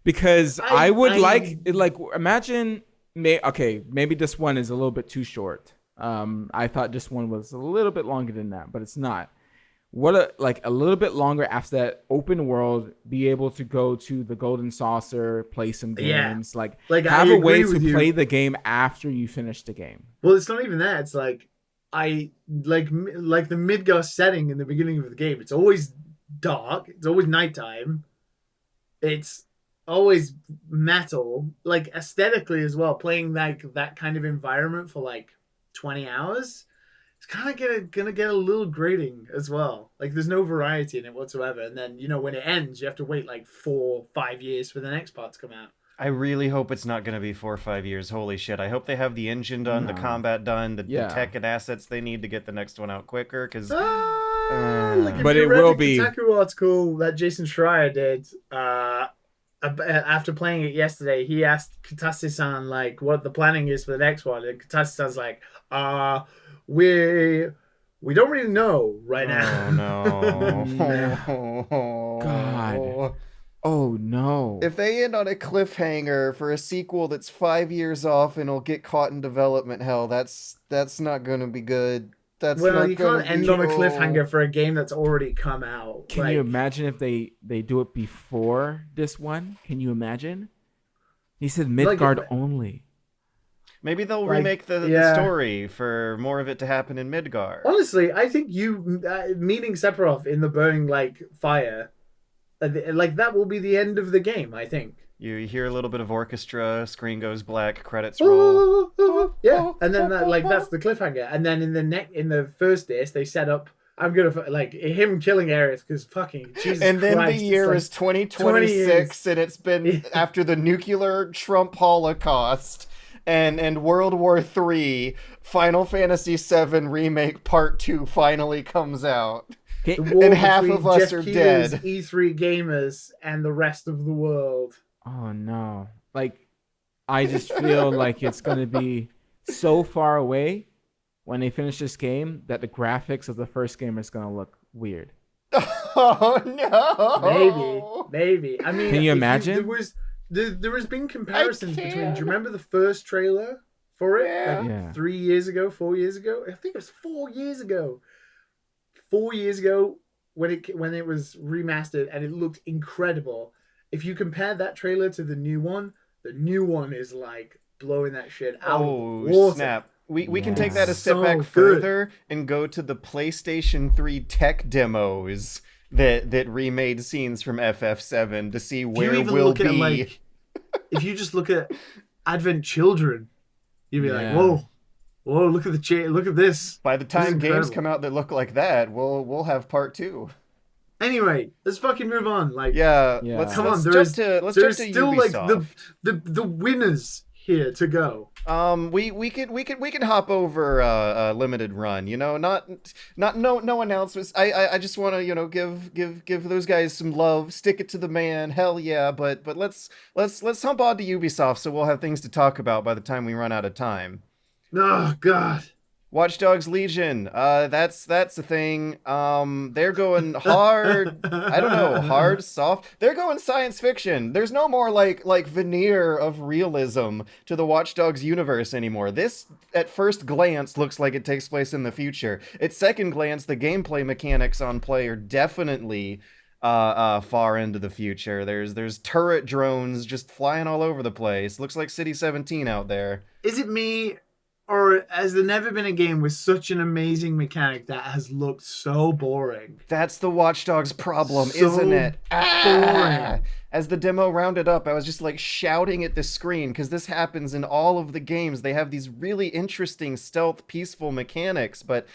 Because I would imagine maybe this one is a little bit too short. I thought this one was a little bit longer than that, but it's not. A little bit longer after that open world, be able to go to the Golden Saucer, play some games, like have a way to play the game after you finish the game. Well, it's not even that. It's like I like the Midgard setting in the beginning of the game. It's always dark. It's always nighttime. It's always metal, like aesthetically as well. Playing like that kind of environment for like 20 hours, it's kind of gonna get a little grating as well. Like there's no variety in it whatsoever. And then when it ends, you have to wait like 4-5 years for the next part to come out. I really hope it's not going to be 4 or 5 years. Holy shit. I hope they have the engine done, the combat done, the tech and assets they need to get the next one out quicker. Because, but it will be. The Kotaku article that Jason Schreier did, after playing it yesterday, he asked Katase-san like what the planning is for the next one, and Katase-san's like, we don't really know right now. Oh no. God. Oh no. If they end on a cliffhanger for a sequel that's 5 years off and will get caught in development hell, that's not going to be good. You can't end on a cliffhanger for a game that's already come out. Can you imagine if they do it before this one? Can you imagine? He said Midgard only. Maybe they'll remake the story for more of it to happen in Midgard. Honestly, I think you meeting Sephiroth in the burning fire, that will be the end of the game. I think you hear a little bit of orchestra, screen goes black, credits roll. And then that's the cliffhanger. And then in the first disc they set up. I'm gonna him killing Aerith because fucking Jesus. And then Christ, the year is 2026, and it's been after the nuclear Trump Holocaust. And World War III, Final Fantasy VII Remake Part 2 finally comes out. And half of us are dead. E3 gamers and the rest of the world. Oh no. I just feel like it's going to be so far away when they finish this game that the graphics of the first game is going to look weird. Oh no. Maybe. I mean, can you imagine? There has been comparisons between. Do you remember the first trailer for it? Yeah. 3 years ago, 4 years ago. I think it was 4 years ago. 4 years ago when it was remastered and it looked incredible. If you compare that trailer to the new one is like blowing that shit out. Oh, of the water. Snap. We can take that a step back further and go to the PlayStation 3 tech demos that remade scenes from FF7 to see If where you even we'll look be. at, like, if you just look at Advent Children, you'd be like, Yeah. whoa, look at look at this. By the This is time games incredible. come out that look like that, we'll have part 2. Anyway, let's fucking move on. Like, Yeah, Yeah. let's come on, let's jump to there's still like Ubisoft. the winners here to go. We can hop over limited run. You know, not no announcements. I just want to, you know, give those guys some love. Stick it to the man. Hell yeah. But let's hump on to Ubisoft so we'll have things to talk about by the time we run out of time. Oh God. Watch Dogs Legion. That's the thing. They're going hard. I don't know, hard, soft. They're going science fiction. There's no more like veneer of realism to the Watch Dogs universe anymore. This, at first glance, looks like it takes place in the future. At second glance, the gameplay mechanics on play are definitely far into the future. There's turret drones just flying all over the place. Looks like City 17 out there. Is it me? Or has there never been a game with such an amazing mechanic that has looked so boring? That's the Watch Dogs problem, So isn't it? boring. As the demo rounded up, I was just like shouting at the screen because this happens in all of the games. They have these really interesting stealth, peaceful mechanics, but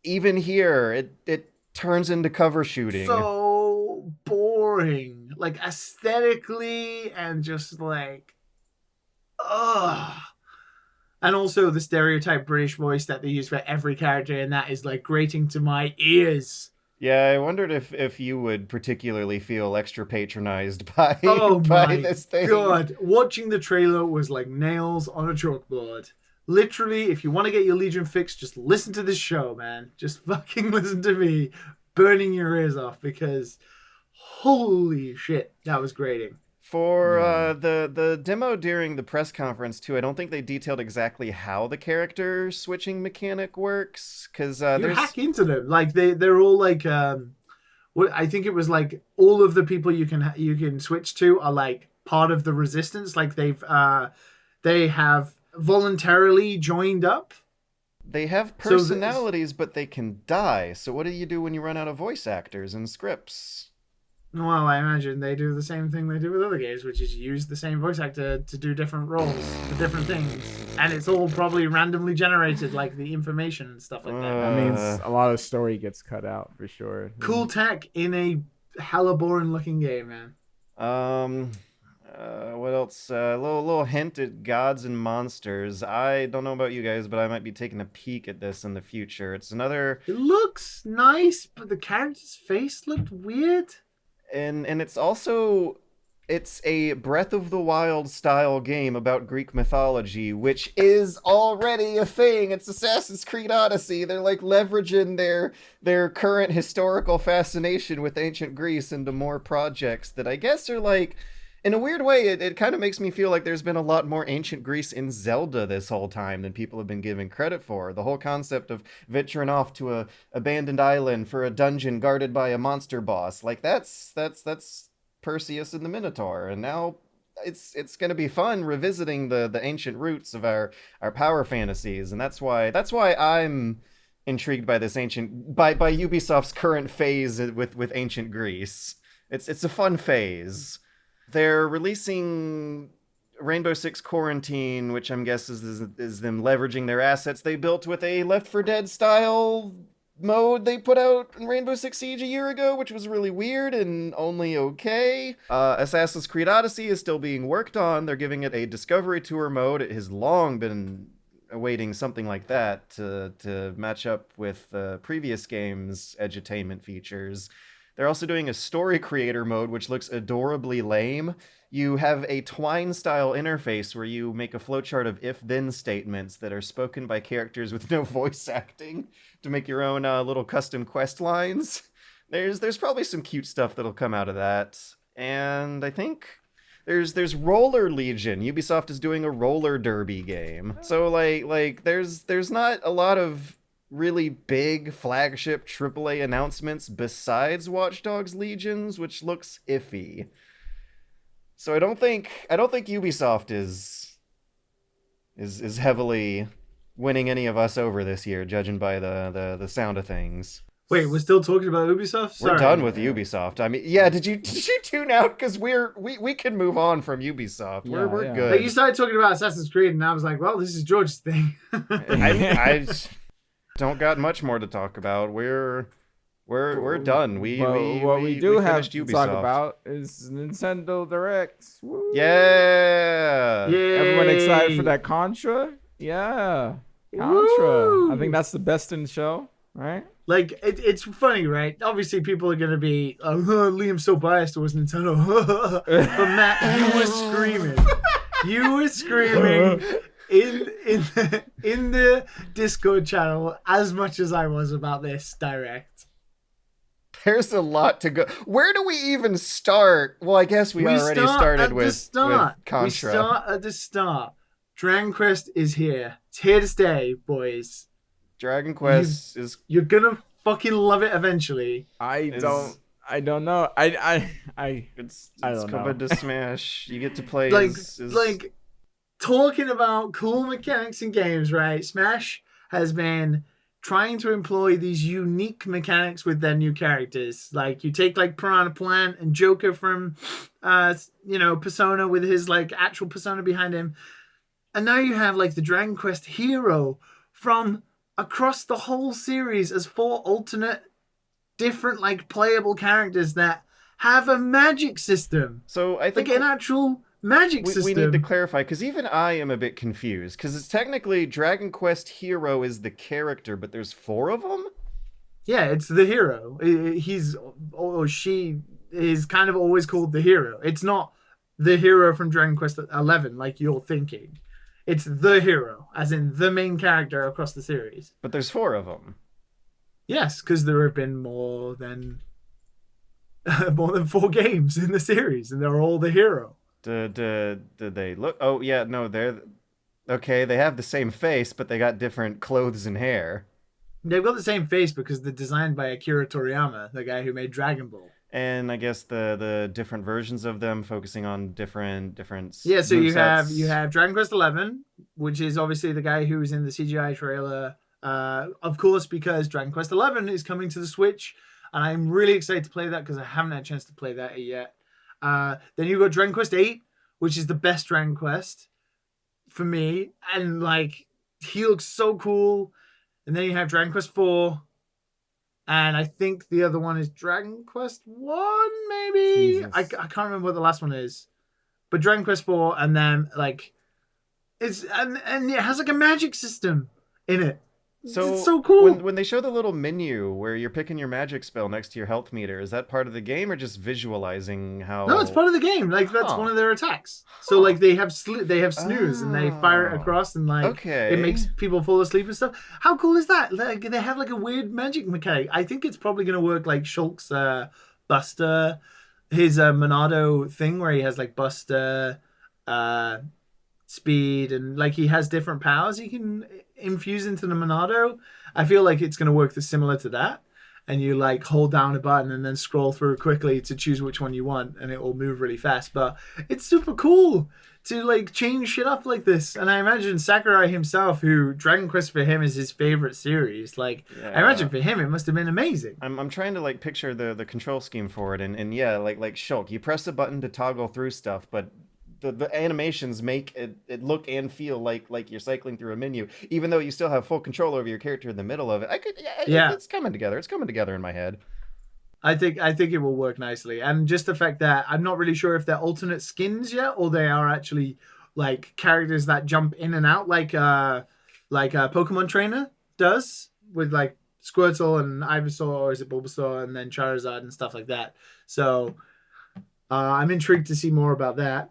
even here, it turns into cover shooting. So boring. Like, aesthetically and just like, ugh. And also the stereotype British voice that they use for every character, and that is like grating to my ears. Yeah, I wondered if you would particularly feel extra patronized by, Oh by my this thing. God. Watching the trailer was like nails on a chalkboard. Literally, if you want to get your Legion fix, just listen to this show, man. Just fucking listen to me burning your ears off because holy shit, that was grating. For the demo during the press conference too, I don't think they detailed exactly how the character switching mechanic works. Because You there's hack into them. Like they're all like what I think it was like all of the people you can switch to are like part of the resistance. Like they have voluntarily joined up. they have personalities, but they can die. So what do you do when you run out of voice actors and scripts? Well, I imagine they do the same thing they do with other games, which is use the same voice actor to do different roles for different things. And it's all probably randomly generated, like the information and stuff like that. That means a lot of story gets cut out for sure. Cool tech in a hella boring looking game, man. What else? Little hint at Gods and Monsters. I don't know about you guys, but I might be taking a peek at this in the future. It's another, It looks nice, but the character's face looked weird. and it's a Breath of the Wild style game about Greek mythology, which is already a thing. It's Assassin's Creed Odyssey. They're like leveraging their current historical fascination with ancient Greece into more projects that I guess are like, in a weird way, it kind of makes me feel like there's been a lot more ancient Greece in Zelda this whole time than people have been giving credit for. The whole concept of venturing off to a abandoned island for a dungeon guarded by a monster boss, like that's Perseus and the Minotaur, and now it's going to be fun revisiting the ancient roots of our power fantasies, and that's why I'm intrigued by this by Ubisoft's current phase with ancient Greece. It's a fun phase. They're releasing Rainbow Six Quarantine, which I'm guessing is them leveraging their assets they built with a Left 4 Dead style mode they put out in Rainbow Six Siege a year ago, which was really weird and only okay. Assassin's Creed Odyssey is still being worked on. They're giving it a Discovery Tour mode. It has long been awaiting something like that to match up with previous games' edutainment features. They're also doing a story creator mode, which looks adorably lame. You have a Twine-style interface where you make a flowchart of if-then statements that are spoken by characters with no voice acting to make your own little custom quest lines. There's probably some cute stuff that'll come out of that. And I think there's Roller Legion. Ubisoft is doing a roller derby game. So like there's not a lot of really big flagship AAA announcements besides Watch Dogs Legions, which looks iffy. So I don't think Ubisoft is heavily winning any of us over this year, judging by the sound of things. Wait, we're still talking about Ubisoft? Sorry. We're done with Ubisoft. I mean, yeah. Did you tune out? Because we can move on from Ubisoft. We're Yeah. good. Like, you started talking about Assassin's Creed, and I was like, well, this is George's thing. I don't got much more to talk about. We're done. We have finished to Ubisoft. talk about is Nintendo Directs. Woo. Yeah. Everyone excited for that Contra? Yeah. Contra. Woo. I think that's the best in the show, right? Like, it's funny, right? Obviously, people are going to be, Liam's so biased towards Nintendo. But Matt, you were screaming. You were screaming in the Discord channel as much as I was about this Direct. There's a lot to go. Where do we even start? Well, I guess we already started with Contra. We start at the start. Dragon Quest is here. It's here to stay, boys. Dragon Quest is. You're gonna fucking love it eventually. I don't know. It's don't coming know. to Smash. You get to play like talking about cool mechanics in games, right? Smash has been trying to employ these unique mechanics with their new characters. Like, you take like Piranha Plant and Joker from Persona with his like actual persona behind him. And now you have like the Dragon Quest hero from across the whole series as 4 alternate different like playable characters that have a magic system. So I think like an actual magic system. We need to clarify, because even I am a bit confused, because it's technically Dragon Quest hero is the character, but there's 4 of them? Yeah, it's the hero. He's or she is kind of always called the hero. It's not the hero from Dragon Quest 11 like you're thinking. It's the hero, as in the main character across the series. But there's 4 of them. Yes, because there have been more than 4 games in the series, and they're all the hero. Did they look? Oh yeah, no, they're okay. They have the same face, but they got different clothes and hair. They've got the same face because they're designed by Akira Toriyama, the guy who made Dragon Ball. And I guess the different versions of them focusing on different. Yeah, so you movesets. have Dragon Quest 11, which is obviously the guy who was in the CGI trailer. Of course, because Dragon Quest 11 is coming to the Switch, and I'm really excited to play that because I haven't had a chance to play that yet. Then you got Dragon Quest 8, which is the best Dragon Quest for me, and like he looks so cool. And then you have Dragon Quest 4. And I think the other one is Dragon Quest 1, maybe? Jesus. I can't remember what the last one is. But Dragon Quest 4, and then, like, it's and it has, like, a magic system in it. So it's so cool. When they show the little menu where you're picking your magic spell next to your health meter, is that part of the game or just visualizing how... No, it's part of the game. Like, that's one of their attacks. So, like, they have snooze, and they fire it across, and, like, it makes people fall asleep and stuff. How cool is that? Like, they have, like, a weird magic mechanic. I think it's probably going to work like Shulk's Buster, his Monado thing where he has, like, Buster, speed, and, like, he has different powers he can infuse into the Monado. I feel like it's going to work similar to that. And you like hold down a button and then scroll through quickly to choose which one you want, and it will move really fast. But it's super cool to like change shit up like this. And I imagine Sakurai himself, who Dragon Quest for him is his favorite series, like I imagine for him it must have been amazing. I'm trying to like picture the control scheme for it, and yeah, like Shulk, you press a button to toggle through stuff, but the animations make it look and feel like you're cycling through a menu, even though you still have full control over your character in the middle of it. It's coming together. It's coming together in my head. I think it will work nicely, and just the fact that I'm not really sure if they're alternate skins yet, or they are actually like characters that jump in and out, like a Pokemon Trainer does with like Squirtle and Ivysaur, or is it Bulbasaur, and then Charizard and stuff like that. So I'm intrigued to see more about that.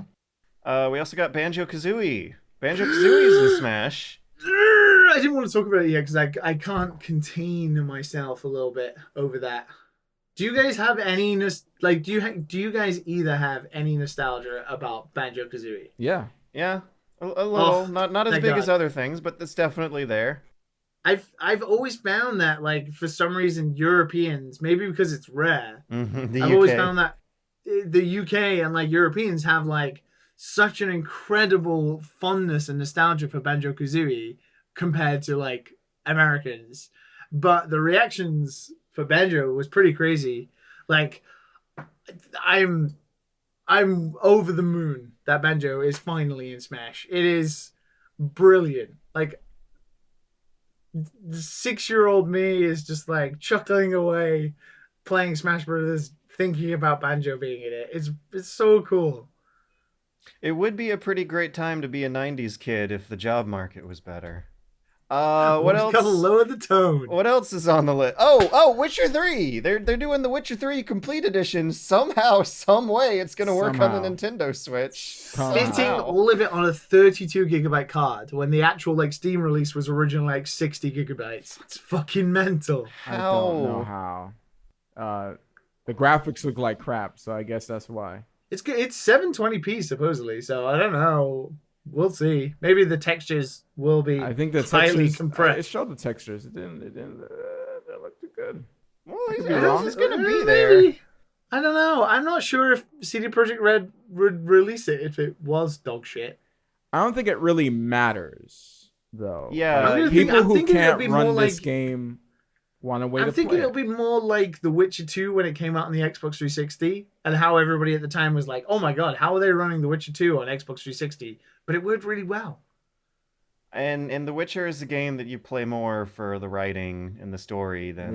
We also got Banjo-Kazooie. Banjo-Kazooie's in Smash. I didn't want to talk about it yet because I can't contain myself a little bit over that. Do you guys have any do you guys either have any nostalgia about Banjo-Kazooie? Yeah, a little, not as big as other things, but it's definitely there. I've always found that like for some reason Europeans, maybe because it's rare, I've always found that the UK and like Europeans have like such an incredible fondness and nostalgia for Banjo-Kazooie compared to like Americans, but the reactions for Banjo was pretty crazy. Like, I'm over the moon that Banjo is finally in Smash. It is brilliant. Like, the 6-year-old me is just like chuckling away, playing Smash Brothers, thinking about Banjo being in it. It's so cool. It would be a pretty great time to be a 90s kid if the job market was better. What else? Gotta lower the tone. What else is on the list? Oh, Witcher 3. They're doing the Witcher 3 Complete Edition. Somehow, some way, it's gonna work on the Nintendo Switch. Fitting all of it on a 32 gigabyte card when the actual like Steam release was originally like 60 gigabytes. It's fucking mental. I don't know how. The graphics look like crap, so I guess that's why. It's 720p supposedly, so I don't know. We'll see. Maybe the textures will be. I think the highly textures. compressed. It showed the textures. It didn't. That looked too good. Well, wrong. it's gonna be there. Maybe. I don't know. I'm not sure if CD Projekt Red would release it if it was dog shit. I don't think it really matters, though. Yeah, people who can't be run more this like, game want a way to play. I'm thinking it'll be more like The Witcher 2 when it came out on the Xbox 360, and how everybody at the time was like, "Oh my god, how are they running The Witcher 2 on Xbox 360?" But it worked really well. And The Witcher is a game that you play more for the writing and the story than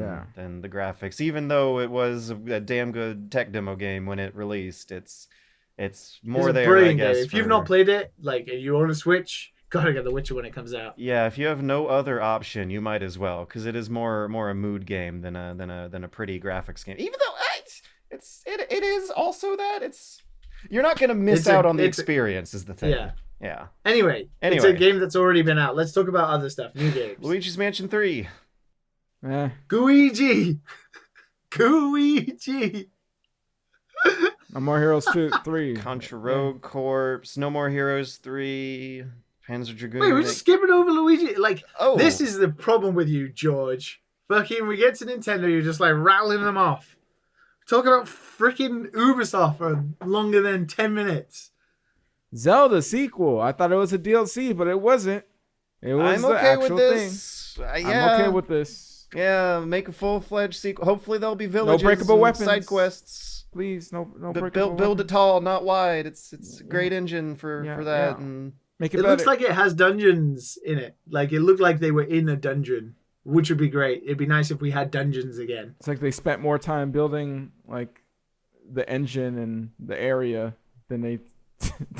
the graphics. Even though it was a damn good tech demo game when it released, it's more It's a there. brilliant I guess. game. If you've not played it, like, and you own a Switch, gotta get The Witcher when it comes out. Yeah, if you have no other option, you might as well, because it is more a mood game than a pretty graphics game. Even though it is also that you're not gonna miss out on the experience. Is the thing. Yeah. Anyway, it's a game that's already been out. Let's talk about other stuff. New games. Luigi's Mansion 3. Gooigi. Gooigi. No More Heroes 3. Contra Rogue Corps. No More Heroes 3. Panzer Dragoon. Wait, we're just skipping over Luigi. Like, oh, this is the problem with you, George. Fucking, we get to Nintendo, you're just like rattling them off. Talk about freaking Ubisoft for longer than 10 minutes. Zelda sequel. I thought it was a DLC, but it wasn't. It was I'm okay the actual with this. thing. Yeah. I'm okay with this. Yeah, make a full-fledged sequel. Hopefully there'll be villages, no breakable weapons, side quests. Please, no breakable build it tall, not wide. It's a great engine for that. Yeah. And make it looks like it has dungeons in it. Like, it looked like they were in a dungeon, which would be great. It'd be nice if we had dungeons again. It's like they spent more time building like the engine and the area than they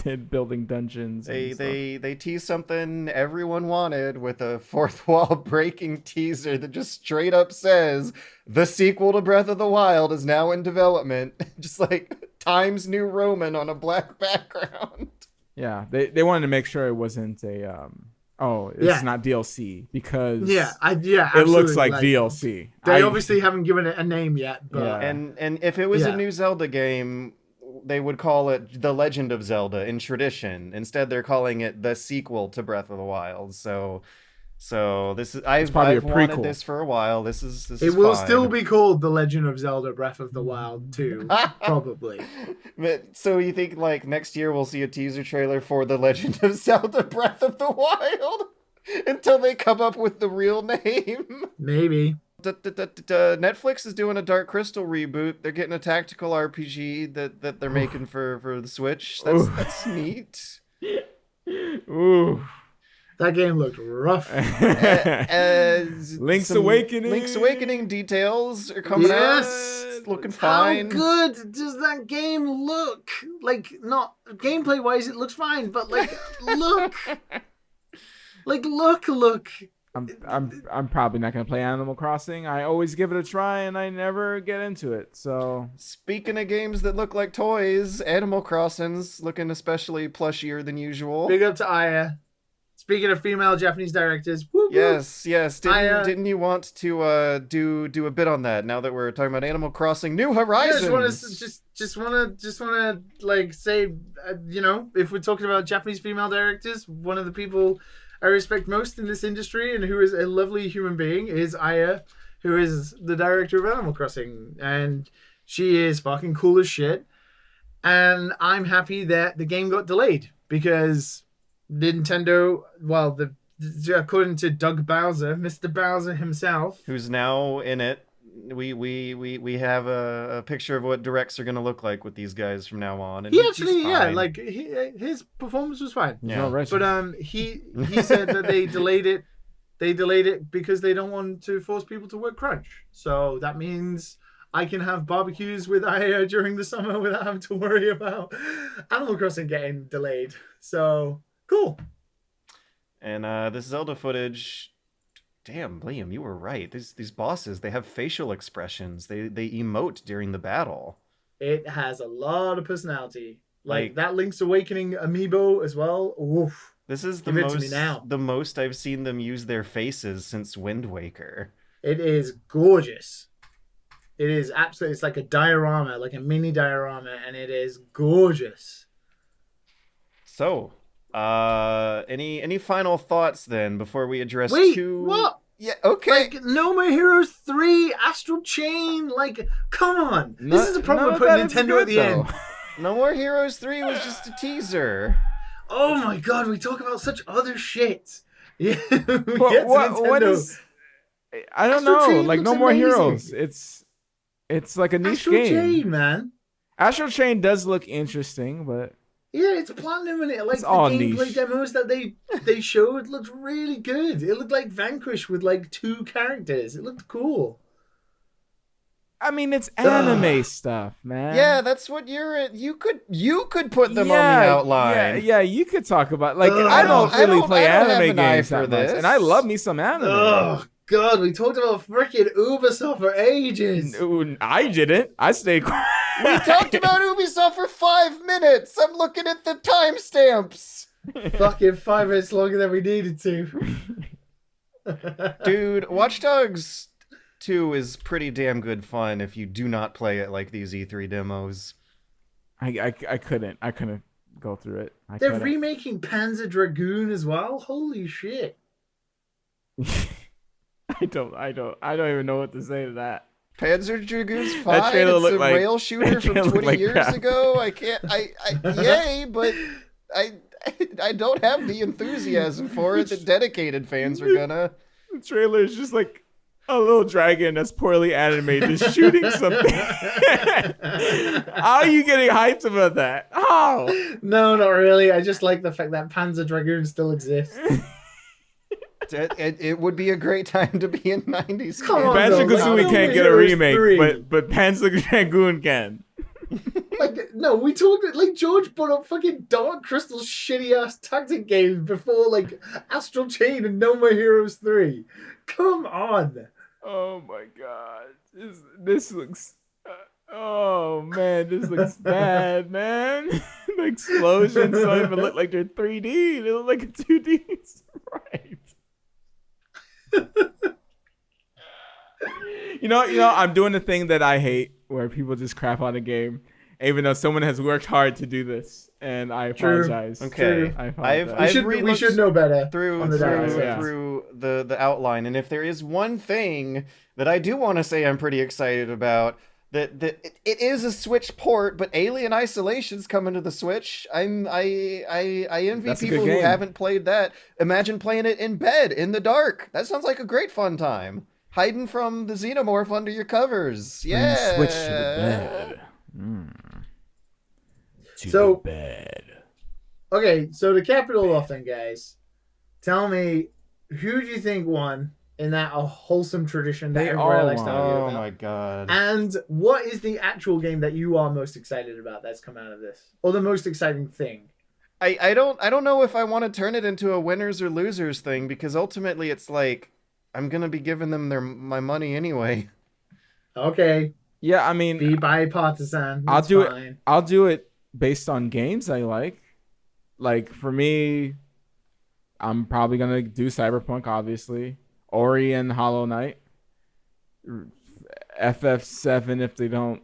did building dungeons. They teased something everyone wanted with a fourth wall breaking teaser that just straight up says the sequel to Breath of the Wild is now in development. Just like Times New Roman on a black background. Yeah, they wanted to make sure it wasn't a it's not DLC because it looks like DLC. They obviously haven't given it a name yet, but and if it was a new Zelda game, they would call it The Legend of Zelda in tradition. Instead, they're calling it the sequel to Breath of the Wild. So this is I've wanted this for a while. This is it will still be called The Legend of Zelda Breath of the Wild 2, probably. But so you think like next year we'll see a teaser trailer for The Legend of Zelda Breath of the Wild until they come up with the real name? Maybe. Netflix is doing a Dark Crystal reboot. They're getting a tactical RPG that they're making for the Switch. That's neat. Ooh. That game looked rough. Link's Awakening details are coming out. It's looking fine. How good does that game look? Like, not gameplay wise, it looks fine, but like, look. Like, look. I'm probably not gonna play Animal Crossing. I always give it a try and I never get into it. So speaking of games that look like toys, Animal Crossing's looking especially plushier than usual. Big up to Aya. Speaking of female Japanese directors, whoop, yes. Didn't you want to do a bit on that? Now that we're talking about Animal Crossing New Horizons, just want to like say, if we're talking about Japanese female directors, one of the people I respect most in this industry and who is a lovely human being is Aya, who is the director of Animal Crossing, and she is fucking cool as shit. And I'm happy that the game got delayed because Nintendo, according to Doug Bowser, Mr. Bowser himself, who's now in it, we have a picture of what directs are gonna look like with these guys from now on. And He he's actually, fine. like his performance was fine. Yeah. But he said that they delayed it. They delayed it because they don't want to force people to work crunch. So that means I can have barbecues with Aya during the summer without having to worry about Animal Crossing getting delayed. So cool. And this Zelda footage, damn, Liam, you were right. These bosses, they have facial expressions. They emote during the battle. It has a lot of personality. Like that Link's Awakening amiibo as well. Oof. This is Give it to me now. the most I've seen them use their faces since Wind Waker. It is gorgeous. It is absolutely. It's like a diorama, like a mini diorama, and it is gorgeous. So, any final thoughts then before we address two? What? Yeah, okay. Like No More Heroes 3, Astral Chain. Like, come on. This is a problem with putting Nintendo at the end. No More Heroes 3 was just a teaser. Oh my god, we talk about such other shit. Yeah. What is? I don't Astral know. Chain Like looks No More amazing. Heroes. It's like a niche Astral game. Chain, man. Astral Chain does look interesting, but Yeah, it's platinum and it. Like it's the all gameplay niche. demos that they showed looked really good. It looked like Vanquish with like 2 characters. It looked cool. I mean, it's anime stuff, man. Yeah, that's what you could put them on the outline. Yeah, you could talk about I don't really play anime games that much, and I love me some anime. Oh god, we talked about freaking Ubisoft for ages. No, I didn't. I stayed quiet. We talked about Ubisoft for 5 minutes. I'm looking at the timestamps. Fucking 5 minutes longer than we needed to. Dude, Watch Dogs 2 is pretty damn good fun if you do not play it like these E3 demos. I couldn't go through it. They're remaking Panzer Dragoon as well. Holy shit! I don't even know what to say to that. Panzer Dragoon's fine. That trailer It's looked a like- rail shooter from trailer 20 looked like years crap. ago. Yay, but I don't have the enthusiasm for it that dedicated fans are gonna. The trailer is just like a little dragon that's poorly animated just shooting something. How are you getting hyped about that? How? No, not really. I just like the fact that Panzer Dragoon still exists. It would be a great time to be in 90s. Come on, Banjo though, Kazooie like, can't get a Heroes remake, 3. but Panzer Dragoon can. Like, no, we talked like George brought up fucking Dark Crystal's shitty ass tactic games before like Astral Chain and No More Heroes 3. Come on. Oh my god, this looks. Oh man, this looks bad, man. The explosions don't even look like they're 3D. They look like a 2D. Right. You know, I'm doing the thing that I hate, where people just crap on a game, even though someone has worked hard to do this, and I apologize. Okay, True. I apologize. We should know better. through on the downside. Yeah. through the outline, and if there is one thing that I do want to say I'm pretty excited about, that it is a Switch port, but Alien Isolation's coming to the Switch. I envy That's a people good who game. haven't played that. Imagine playing it in bed in the dark. That sounds like a great fun time. Hiding from the xenomorph under your covers. Yeah. Switch to the bed. To So- the bed. Okay, so to cap it all off then, guys, tell me, who do you think won in that wholesome tradition that They everybody all likes to won. argue Oh about? my god. And what is the actual game that you are most excited about that's come out of this? Or the most exciting thing? I don't know if I want to turn it into a winners or losers thing, because ultimately it's like I'm gonna be giving them my money anyway. Okay, Yeah, I mean, be bipartisan. I'll That's do fine. it. I'll do it based on games I like. Like for me, I'm probably gonna do Cyberpunk, obviously, Ori and Hollow Knight, FF7 if they don't.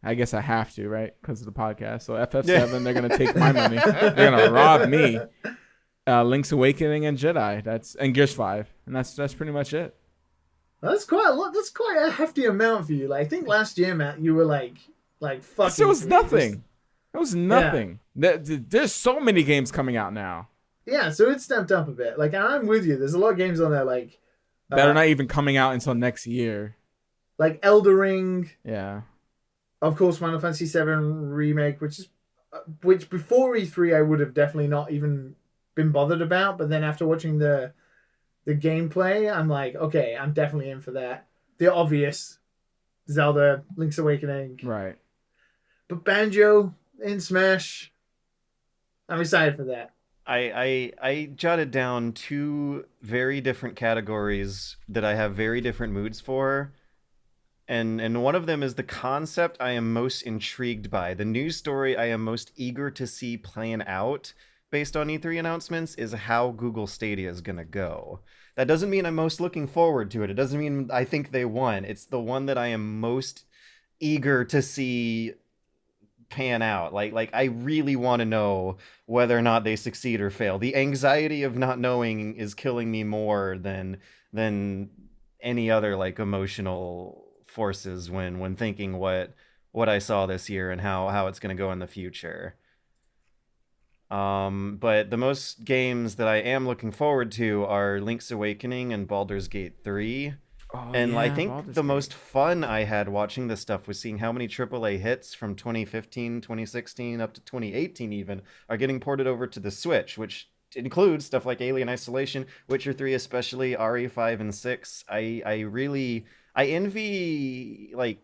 I guess I have to, right? Because of the podcast. So FF7, they're gonna take my money. They're gonna rob me. Link's Awakening and Jedi. And Gears 5, and that's pretty much it. That's quite a lot. That's quite a hefty amount for you. Like, I think last year, Matt, you were like fuck. It was nothing. It was nothing. There's so many games coming out now Yeah, so it stepped up a bit. Like, I'm with you. There's a lot of games on there. Like, that are not even coming out until next year. like Elder Ring, Yeah. of course, Final Fantasy VII Remake, which before E3 I would have definitely not even been bothered about, but then after watching the gameplay, I'm like, okay, I'm definitely in for that. The obvious Zelda, Link's Awakening, Right. but Banjo in Smash, I'm excited for that. I jotted down two very different categories that I have very different moods for. And one of them is the concept I am most intrigued by. The news story I am most eager to see playing out based on E3 announcements is how Google Stadia is going to go. That doesn't mean I'm most looking forward to it. It doesn't mean I think they won. It's the one that I am most eager to see pan out. Like I really want to know whether or not they succeed or fail. The anxiety of not knowing is killing me more than any other like emotional forces when thinking what I saw this year and how it's going to go in the future. But the most games that I am looking forward to are Link's Awakening and Baldur's Gate 3. Oh, And I yeah, think Baldur's the Gate. most fun I had watching this stuff was seeing how many AAA hits from 2015, 2016, up to 2018 even, are getting ported over to the Switch, which includes stuff like Alien Isolation, Witcher 3 especially, RE5 and 6. I envy, like,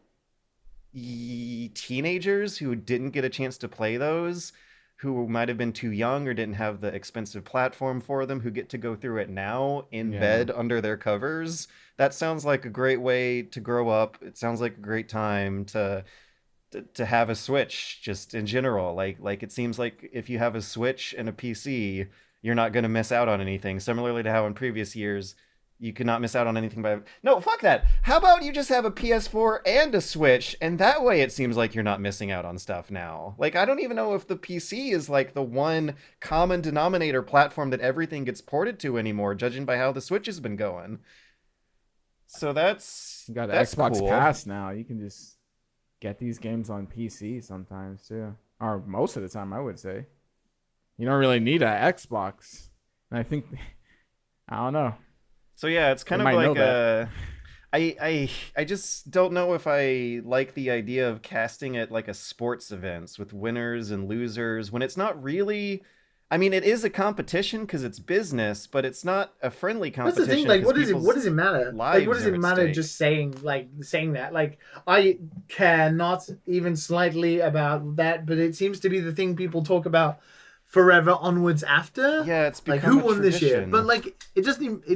teenagers who didn't get a chance to play those, who might have been too young or didn't have the expensive platform for them, who get to go through it now in Yeah. bed under their covers. That sounds like a great way to grow up. It sounds like a great time to have a Switch just in general. Like it seems like if you have a Switch and a PC, you're not going to miss out on anything. Similarly to how in previous years you could not miss out on anything by... No, fuck that. How about you just have a PS4 and a Switch, and that way it seems like you're not missing out on stuff now. Like, I don't even know if the PC is, like, the one common denominator platform that everything gets ported to anymore, judging by how the Switch has been going. So that's... You got that's Xbox cool. Pass now. You can just get these games on PC sometimes too, or most of the time, I would say. You don't really need an Xbox. And I think, I don't know. So yeah, it's kind They of might know like that. I just don't know if I like the idea of casting it like a sports events with winners and losers when it's not really... I mean, it is a competition because it's business, but it's not a friendly That's competition. the thing. Like, 'cause what does people's it matter? lives Like, what does are it at matter stake. just saying that? Like, I care not even slightly about that, but it seems to be the thing people talk about forever onwards after. Yeah, it's Like, become who a won this year? tradition. But like, it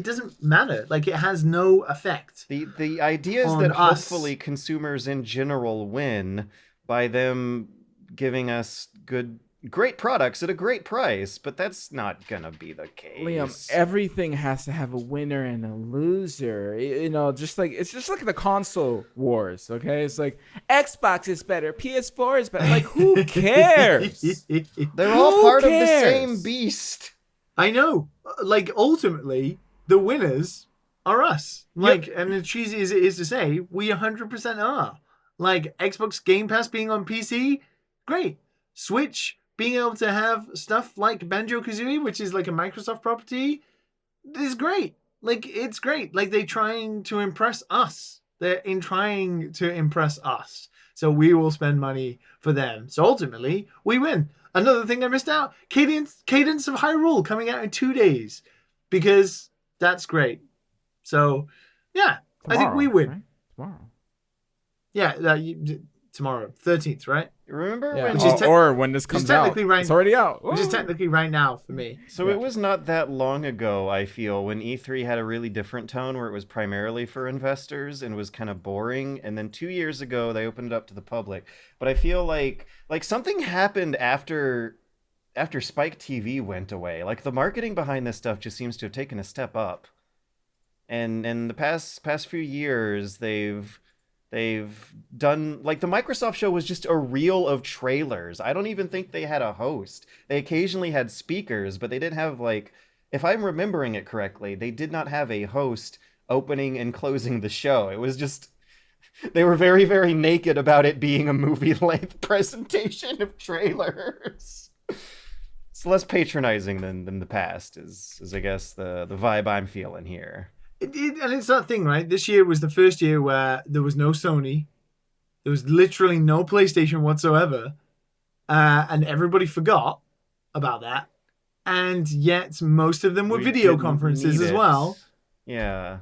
doesn't matter. Like, it has no effect. The idea is on that us. hopefully consumers in general win by them giving us great products at a great price, but that's not gonna be the case. Liam, everything has to have a winner and a loser. You know, just like it's just like the console wars. Okay, it's like Xbox is better, PS4 is better. Like, who cares? They're all Who part of the cares? same beast. I know. Like, ultimately, the winners are us. Like, and as cheesy as it is to say, we 100% are. Like, Xbox Game Pass being on PC, great. Switch being able to have stuff like Banjo-Kazooie, which is like a Microsoft property, is great. Like, it's great. Like, they're trying to impress us. They're trying to impress us. So we will spend money for them. So ultimately, we win. Another thing I missed out, Cadence of Hyrule coming out in 2 days. Because that's great. So, yeah, I think we win. Right? Tomorrow. Yeah, tomorrow, 13th, right? Remember Yeah. when... Or when this comes out, technically right- it's already out. Which is Woo! technically right now for me. So Yeah. it was not that long ago, I feel, when E3 had a really different tone where it was primarily for investors and was kind of boring. And then 2 years ago, they opened it up to the public. But I feel like something happened after Spike TV went away. Like, the marketing behind this stuff just seems to have taken a step up. And in the past few years, they've done, like, the Microsoft show was just a reel of trailers. I don't even think they had a host. They occasionally had speakers, but they didn't have, like, if I'm remembering it correctly, they did not have a host opening and closing the show. It was just, they were very, very naked about it being a movie-length presentation of trailers. It's less patronizing than the past, is I guess the vibe I'm feeling here. And it's that thing, right? This year was the first year where there was no Sony. There was literally no PlayStation whatsoever. And everybody forgot about that. And yet most of them were video conferences as well. Yeah.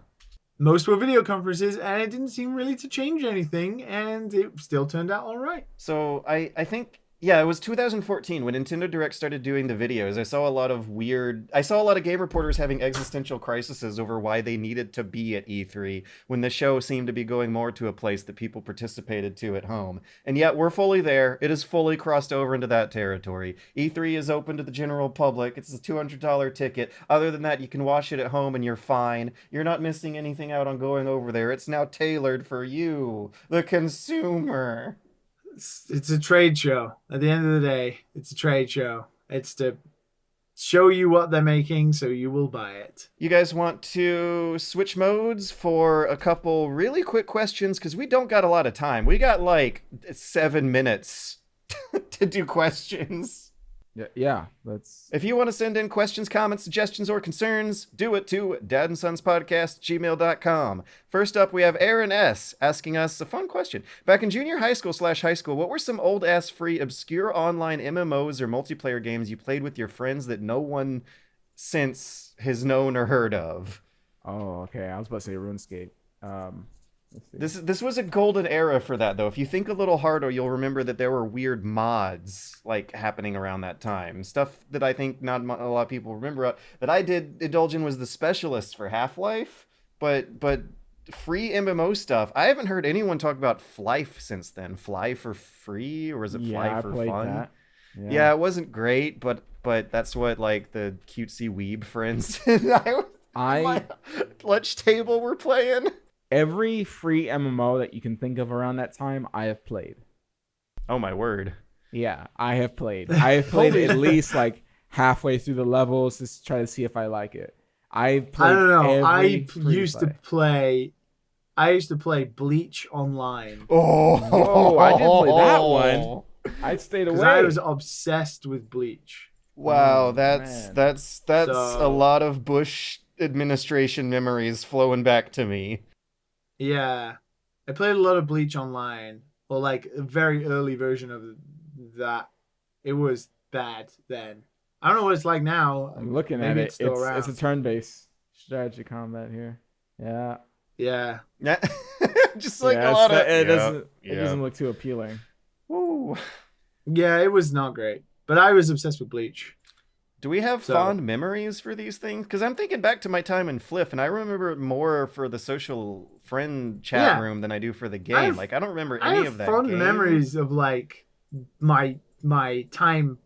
Most were video conferences, and it didn't seem really to change anything, and it still turned out all right. So I think, yeah, it was 2014 when Nintendo Direct started doing the videos. I saw a lot of game reporters having existential crises over why they needed to be at E3 when the show seemed to be going more to a place that people participated to at home. And yet we're fully there. It has fully crossed over into that territory. E3 is open to the general public. It's a $200 ticket. Other than that, you can watch it at home and you're fine. You're not missing anything out on going over there. It's now tailored for you, the consumer. It's a trade show. At the end of the day, it's a trade show. It's to show you what they're making so you will buy it. You guys want to switch modes for a couple really quick questions? Because we don't got a lot of time. We got like 7 minutes to do questions. Yeah, let's... If you want to send in questions, comments, suggestions, or concerns, do it to dadandsonspodcast@gmail.com. First up, we have Aaron S. asking us a fun question. Back in junior high school / what were some old-ass free, obscure online MMOs or multiplayer games you played with your friends that no one since has known or heard of? Oh, okay. I was about to say RuneScape. This was a golden era for that, though. If you think a little harder, you'll remember that there were weird mods like happening around that time. Stuff that I think not a lot of people remember that I did indulge in was the Specialist for Half-Life, but free MMO stuff. I haven't heard anyone talk about Flife since then. Fly for free, or was it Fly for fun? That. Yeah, it wasn't great, but that's what like the cutesy weeb friends and my lunch table were playing. Every free MMO that you can think of around that time, I have played. Oh my word. Yeah, I have played. I have played at least like halfway through the levels to try to see if I like it. I don't know. I used to play Bleach Online. Oh, I didn't play that one. I stayed away. I was obsessed with Bleach. Wow, that's a lot of Bush administration memories flowing back to me. Yeah, I played a lot of Bleach Online, or like a very early version of that. It was bad then. I don't know what it's like now. I'm looking at it. It's a turn-based strategy combat here. Yeah. Yeah. Just like a lot of. It doesn't look too appealing. Woo. Yeah, it was not great, but I was obsessed with Bleach. Do we have fond memories for these things? Because I'm thinking back to my time in Fliff, and I remember it more for the social friend chat room than I do for the game. I don't remember any of that. I have fond memories of like my time,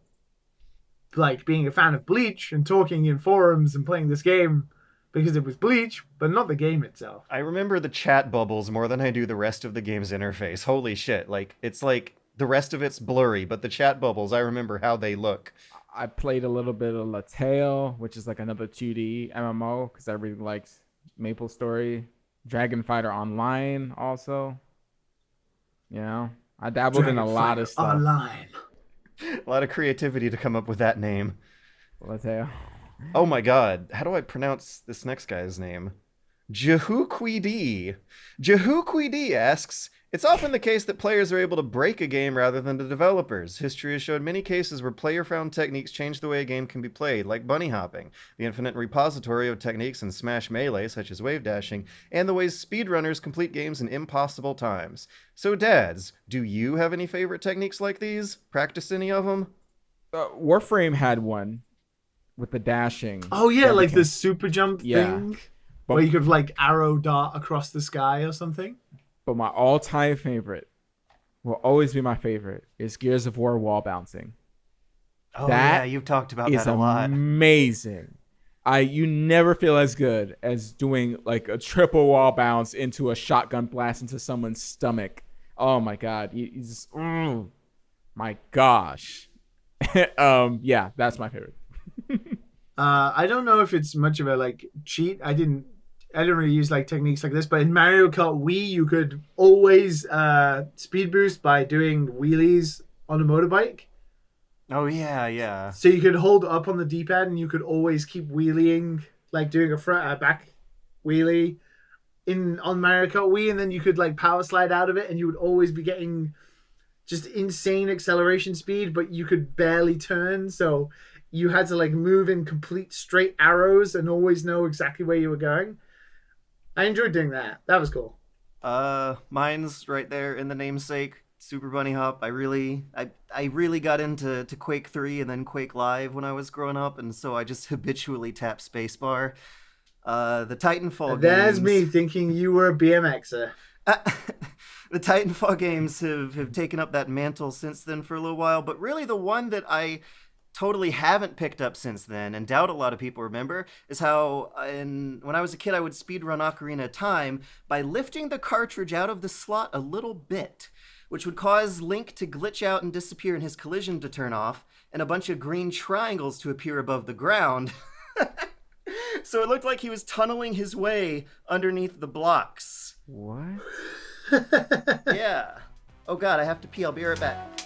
like being a fan of Bleach and talking in forums and playing this game because it was Bleach, but not the game itself. I remember the chat bubbles more than I do the rest of the game's interface. Holy shit! Like it's like the rest of it's blurry, but the chat bubbles, I remember how they look. I played a little bit of Laetale, which is like another 2D MMO because I really liked Maple Story. Dragon Fighter Online also. You know, I dabbled in a lot of stuff. Online. A lot of creativity to come up with that name. Laetale. Oh my god, how do I pronounce this next guy's name? Jehuquidi. Jehuquidi asks, it's often the case that players are able to break a game rather than the developers. History has showed many cases where player-found techniques change the way a game can be played, like bunny hopping, the infinite repository of techniques in Smash Melee, such as wave dashing, and the ways speedrunners complete games in impossible times. So, dads, do you have any favorite techniques like these? Practice any of them? Warframe had one with the dashing. Oh yeah, like the super jump thing, where you could like arrow dart across the sky or something. But my all-time favorite will always be my favorite is Gears of War wall bouncing. Oh yeah, you've talked about that a lot. Amazing. You never feel as good as doing like a triple wall bounce into a shotgun blast into someone's stomach. Oh my god, my gosh. Yeah, that's my favorite. I don't know if it's much of a like cheat. I didn't really use like techniques like this, but in Mario Kart Wii, you could always speed boost by doing wheelies on a motorbike. Oh yeah, yeah. So you could hold up on the D-pad and you could always keep wheeling, like doing a front back wheelie on Mario Kart Wii, and then you could like power slide out of it, and you would always be getting just insane acceleration speed, but you could barely turn, so you had to like move in complete straight arrows and always know exactly where you were going. I enjoyed doing that. That was cool. Mine's right there in the namesake. Super Bunny Hop. I really got into Quake 3 and then Quake Live when I was growing up, and so I just habitually tap spacebar. The Titanfall There's games. me thinking you were a BMXer. The Titanfall games have taken up that mantle since then for a little while, but really the one that I totally haven't picked up since then, and doubt a lot of people remember, is how when I was a kid I would speedrun Ocarina of Time by lifting the cartridge out of the slot a little bit, which would cause Link to glitch out and disappear and his collision to turn off, and a bunch of green triangles to appear above the ground. So it looked like he was tunneling his way underneath the blocks. What? Yeah. Oh god, I have to pee. I'll be right back.